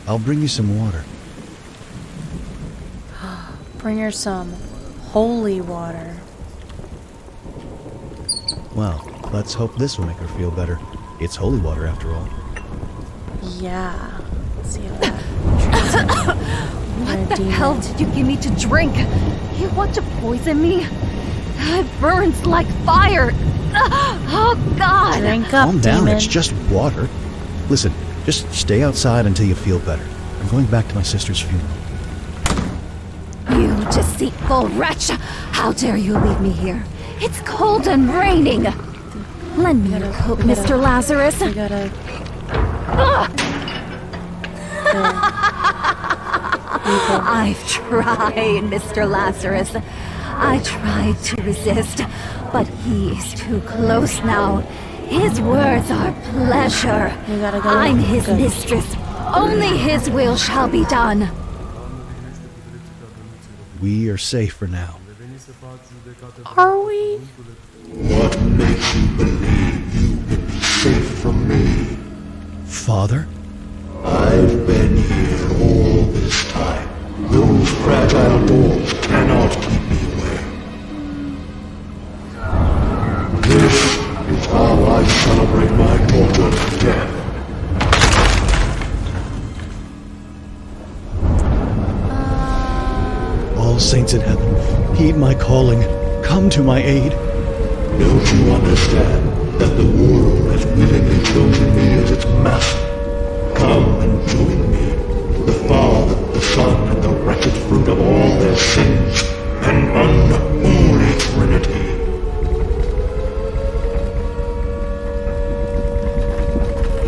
I'll bring you some water.
Bring her some holy water.
Well, let's hope this will make her feel better. It's holy water after all.
Yeah. Let's see how that
What the hell did you give me to drink? You want to poison me? It burns like fire. Oh, God.
Drink up,
Calm down,
demon.
it's just water. Listen, just stay outside until you feel better. I'm going back to my sister's funeral.
You deceitful wretch! How dare you leave me here? It's cold and raining! Lend me your coat, Mr. Lazarus!
We gotta...
I've tried, Mr. Lazarus. I tried to resist, but he's too close now. His words are pleasure.
We gotta go.
I'm his mistress. Only his will shall be done.
We are safe for now.
Are we?
What makes you believe you can be safe from me?
Father?
I've been here all this time. Those fragile walls cannot keep me away. This is how I celebrate my daughter's death.
All saints in heaven, heed my calling. Come to my aid.
Don't you understand that the world has willingly chosen me as its master? Come and join me, the Father, the Son, and the wretched fruit of all their sins, an unholy Trinity.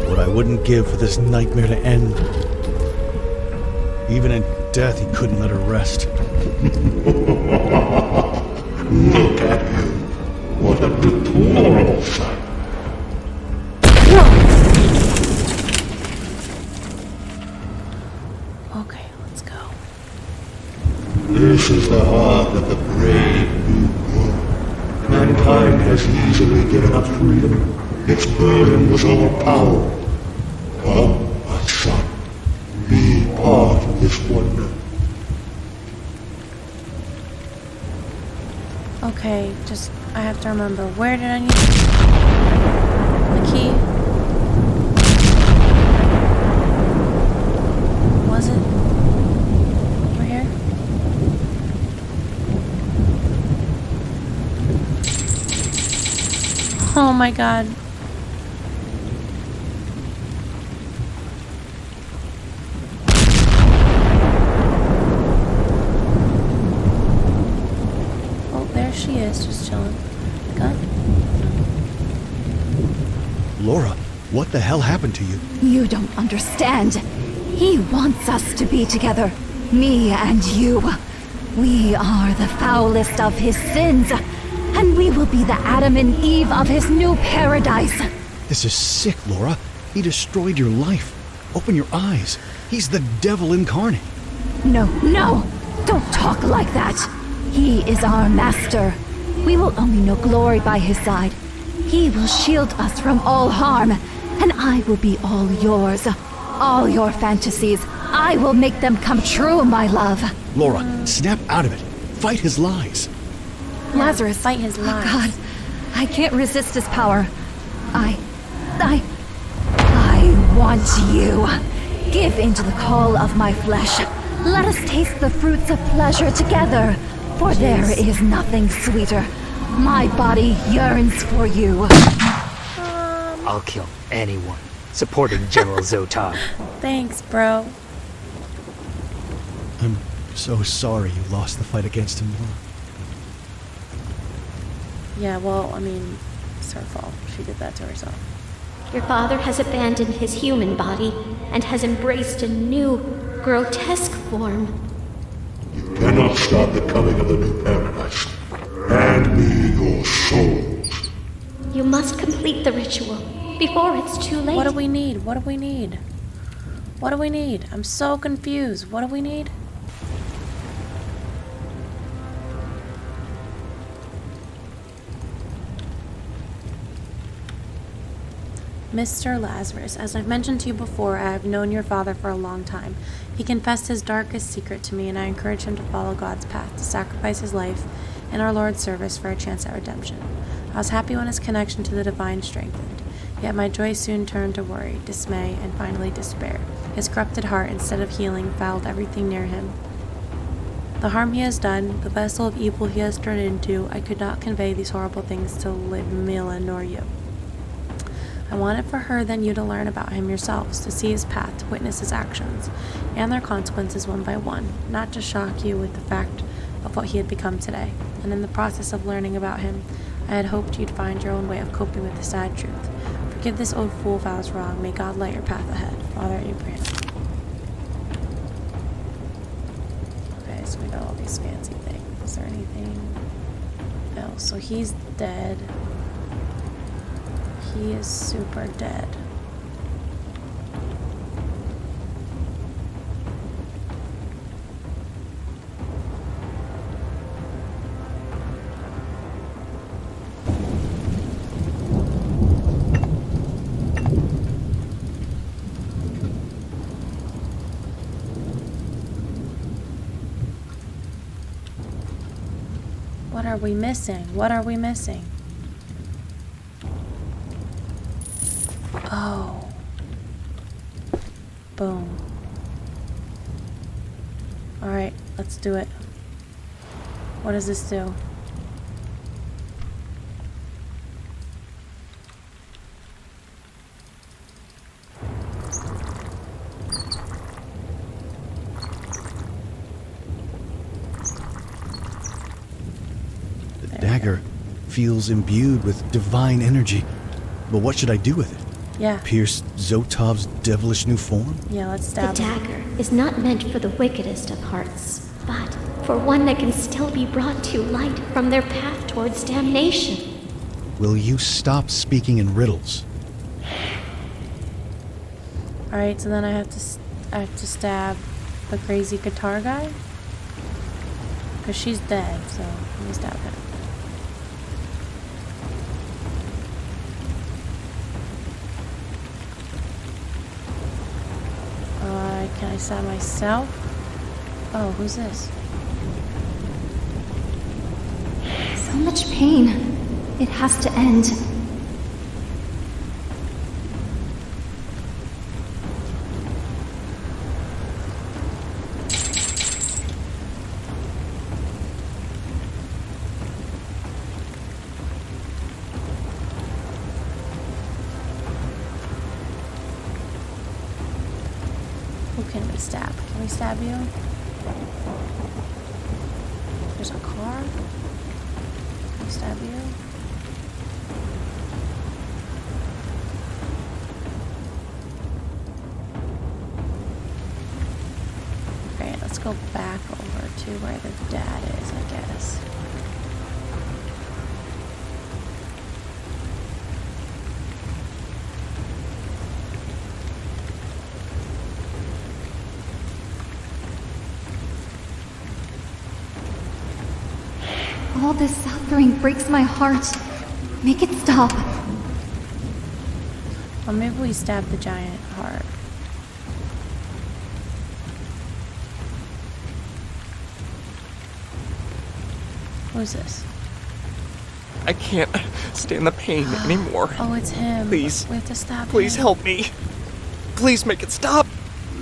What I wouldn't give for this nightmare to end. Even in death, he couldn't let her rest.
Look at you. What a deplorable sight.
Okay, let's go.
This is the heart of the brave new world. Mankind has easily given up freedom. Its burden was overpowered. Come, my son. Be part of this wonder.
Okay, just... I have to remember. Where did I need... the key? my god. Oh, there she is, just chilling. Gun?
Laura, what the hell happened to you?
You don't understand. He wants us to be together. Me and you. We are the foulest of his sins. And we will be the Adam and Eve of his new paradise.
This is sick, Laura. He destroyed your life. Open your eyes. He's the devil incarnate.
No, no! Don't talk like that. He is our master. We will only know glory by his side. He will shield us from all harm. And I will be all yours. All your fantasies. I will make them come true, my love.
Laura, snap out of it. Fight his lies.
Lazarus,
fight his lies.
Oh God, I can't resist his power. I want you. Give in to the call of my flesh. Let us taste the fruits of pleasure together. For there is nothing sweeter. My body yearns for you.
I'll kill anyone supporting General Zotov.
Thanks, bro.
I'm so sorry you lost the fight against him, Laura.
Yeah, well, I mean, it's her fault. She did that to herself.
Your father has abandoned his human body and has embraced a new, grotesque form.
You cannot stop the coming of the new paradise. Hand me your souls.
You must complete the ritual before it's too late.
What do we need? What do we need? What do we need? I'm so confused. What do we need? Mr. Lazarus, as I've mentioned to you before, I have known your father for a long time. He confessed his darkest secret to me, and I encouraged him to follow God's path, to sacrifice his life in our Lord's service for a chance at redemption. I was happy when his connection to the divine strengthened, yet my joy soon turned to worry, dismay, and finally despair. His corrupted heart, instead of healing, fouled everything near him. The harm he has done, the vessel of evil he has turned into, I could not convey these horrible things to Ludmilla nor you. I wanted for her than you to learn about him yourselves, to see his path, to witness his actions, and their consequences one by one, not to shock you with the fact of what he had become today. And in the process of learning about him, I had hoped you'd find your own way of coping with the sad truth. Forgive this old fool if I was wrong. May God light your path ahead. Father Abraham. Okay, so we got all these fancy things. Is there anything else? So he's dead. He is super dead. What are we missing? What are we missing? Oh. Boom. Alright, let's do it. What does this do?
The dagger feels imbued with divine energy. But what should I do with it?
Yeah.
Pierce Zotov's devilish new form?
Yeah, let's
The
stab him.
dagger is not meant for the wickedest of hearts, but for one that can still be brought to light from their path towards damnation.
Will you stop speaking in riddles?
Alright, so then I have to stab the crazy guitar guy? Because she's dead, so let me stab him. Can I stab myself? Oh, who's this?
So much pain. It has to end.
Who can we stab? Can we stab you? There's a car. Can we stab you? Okay, let's go back over to where the dad is, I guess.
All this suffering breaks my heart. Make it stop.
Well, maybe we stab the giant heart. Who's this?
I can't stand the pain anymore.
Oh, it's him.
Please.
We have to stop
Please
him.
help me. Please make it stop.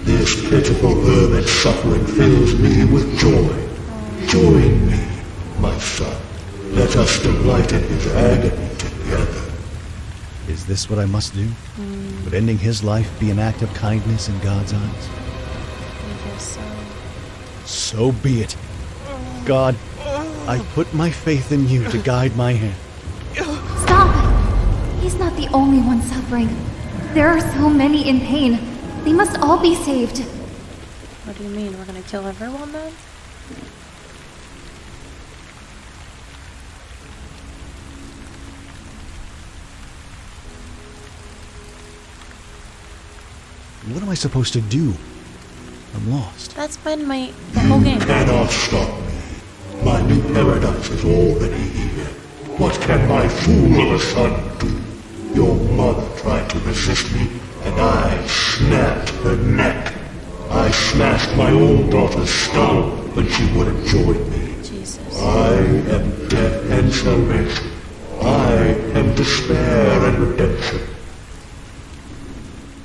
This pitiful hermit's suffering fills me with joy. Join me, my son. Let us delight in his agony together.
Is this what I must do? Would ending his life be an act of kindness in God's eyes?
I guess so.
So be it. God, I put my faith in you to guide my hand.
Stop! He's not the only one suffering. There are so many in pain. They must all be saved.
What do you mean? We're gonna kill everyone then?
What am I supposed to do? I'm lost.
That's been the whole game.
You cannot stop me. My new paradise is already here. What can my fool of a son do? Your mother tried to resist me, and I snapped her neck. I smashed my own daughter's skull when she wouldn't join me.
Jesus.
I am death and salvation. I am despair and redemption.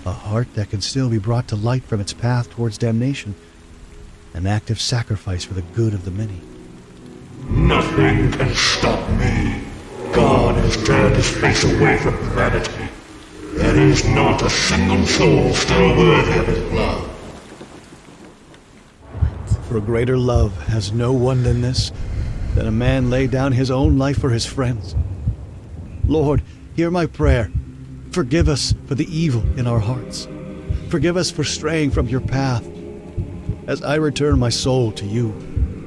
A heart that can still be brought to light from its path towards damnation. An act of sacrifice for the good of the many.
Nothing can stop me. God has turned his face away from humanity. There is not a single soul still worthy of his love.
For greater love has no one than this, that a man lay down his own life for his friends. Lord, hear my prayer. Forgive us for the evil in our hearts. Forgive us for straying from your path. As I return my soul to you,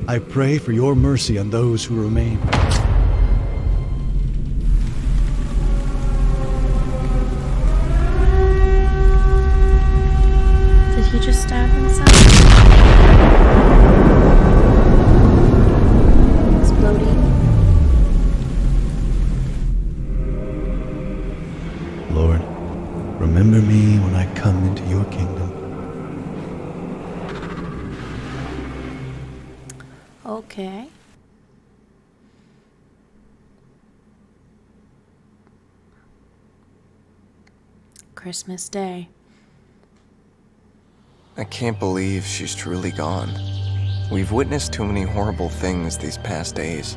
I pray for your mercy on those who remain.
Did he just stab himself? Exploding.
Lord, remember me when I come into your kingdom.
Okay. Christmas Day.
I can't believe she's truly gone. We've witnessed too many horrible things these past days.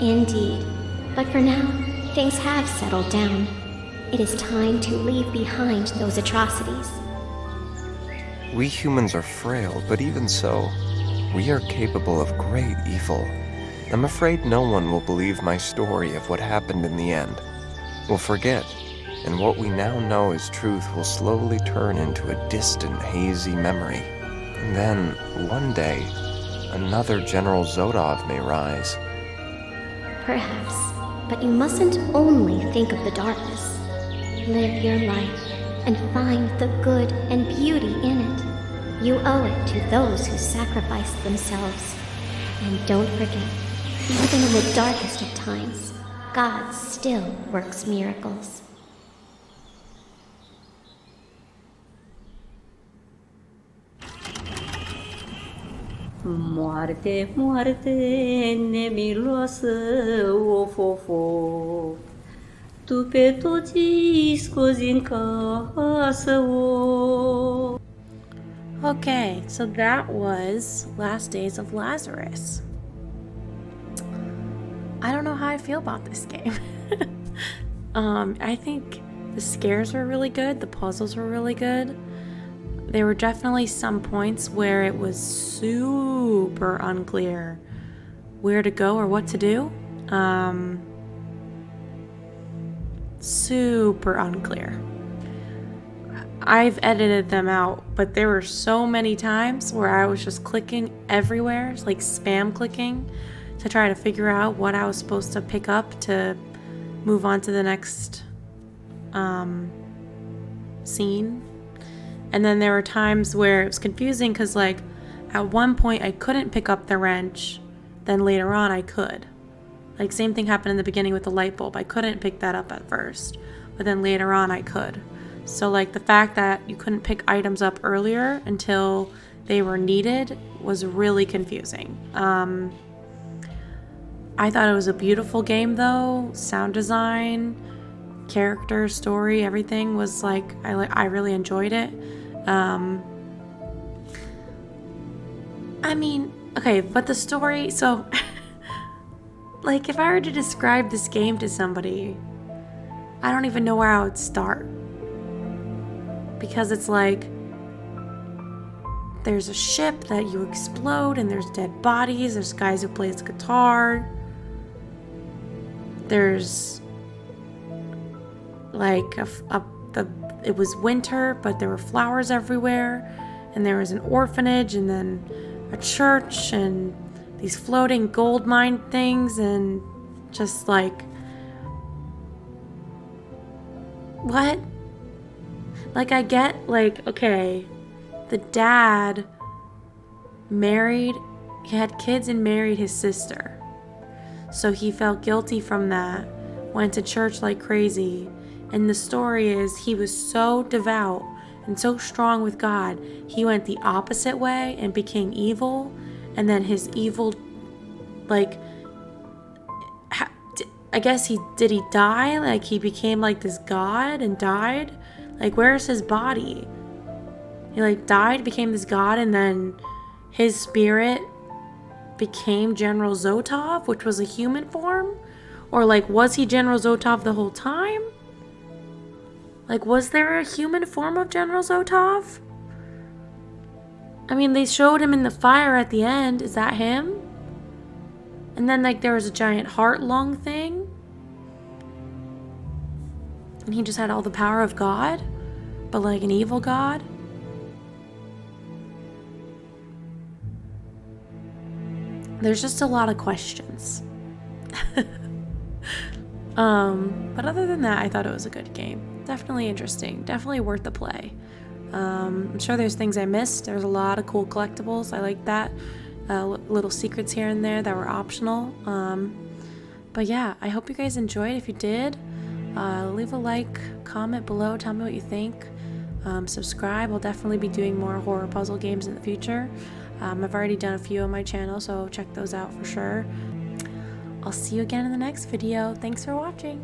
Indeed. But for now, things have settled down. It is time to leave behind those atrocities.
We humans are frail, but even so, we are capable of great evil. I'm afraid no one will believe my story of what happened in the end. We'll forget, and what we now know as truth will slowly turn into a distant, hazy memory. And then, one day, another General Zodov may rise.
Perhaps, but you mustn't only think of the darkness. Live your life and find the good and beauty in it. You owe it to those who sacrificed themselves. And don't forget, even in the darkest of times, God still works miracles.
Moarte, moarte, nemiloasă, of, of, of. Tu pe toți scozi în casă, of.
Okay, so that was Last Days of Lazarus. I don't know how I feel about this game. I think the scares were really good, the puzzles were really good. there were definitely some points where it was super unclear where to go or what to do. Super unclear. I've edited them out, but there were so many times where I was just clicking everywhere, like spam clicking, to try to figure out what I was supposed to pick up to move on to the next scene. And then there were times where it was confusing because, like, at one point I couldn't pick up the wrench, then later on I could. Like, same thing happened in the beginning with the light bulb. I couldn't pick that up at first, but then later on I could. So, like, the fact that you couldn't pick items up earlier until they were needed was really confusing. I thought it was a beautiful game, though. Sound design, character, story, everything was like, I really enjoyed it. I mean, okay, but the story, so like, if I were to describe this game to somebody, I don't even know where I would start. Because it's like, there's a ship that you explode and there's dead bodies, there's guys who plays guitar, there's like it was winter, but there were flowers everywhere, and there was an orphanage, and then a church, and these floating gold mine things, and just like, what? Like, I get, like, okay, the dad married, he had kids and married his sister, so he felt guilty from that, went to church like crazy. And the story is, he was so devout and so strong with God, he went the opposite way and became evil. And then his evil, like, I guess did he die? Like, he became like this god and died? Like, where's his body? He, like, died, became this god, and then his spirit became General Zotov, which was a human form? Or, like, was he General Zotov the whole time? Like, was there a human form of General Zotov? I mean, they showed him in the fire at the end. Is that him? And then, like, there was a giant heart lung thing. And he just had all the power of God, but like an evil God. There's just a lot of questions. But other than that, I thought it was a good game. Definitely interesting. Definitely worth the play. I'm sure there's things I missed. There's a lot of cool collectibles. I like that. Little secrets here and there that were optional. But yeah, I hope you guys enjoyed. If you did, leave a like, comment below, tell me what you think. Subscribe. I'll definitely be doing more horror puzzle games in the future. I've already done a few on my channel, so check those out for sure. I'll see you again in the next video. Thanks for watching.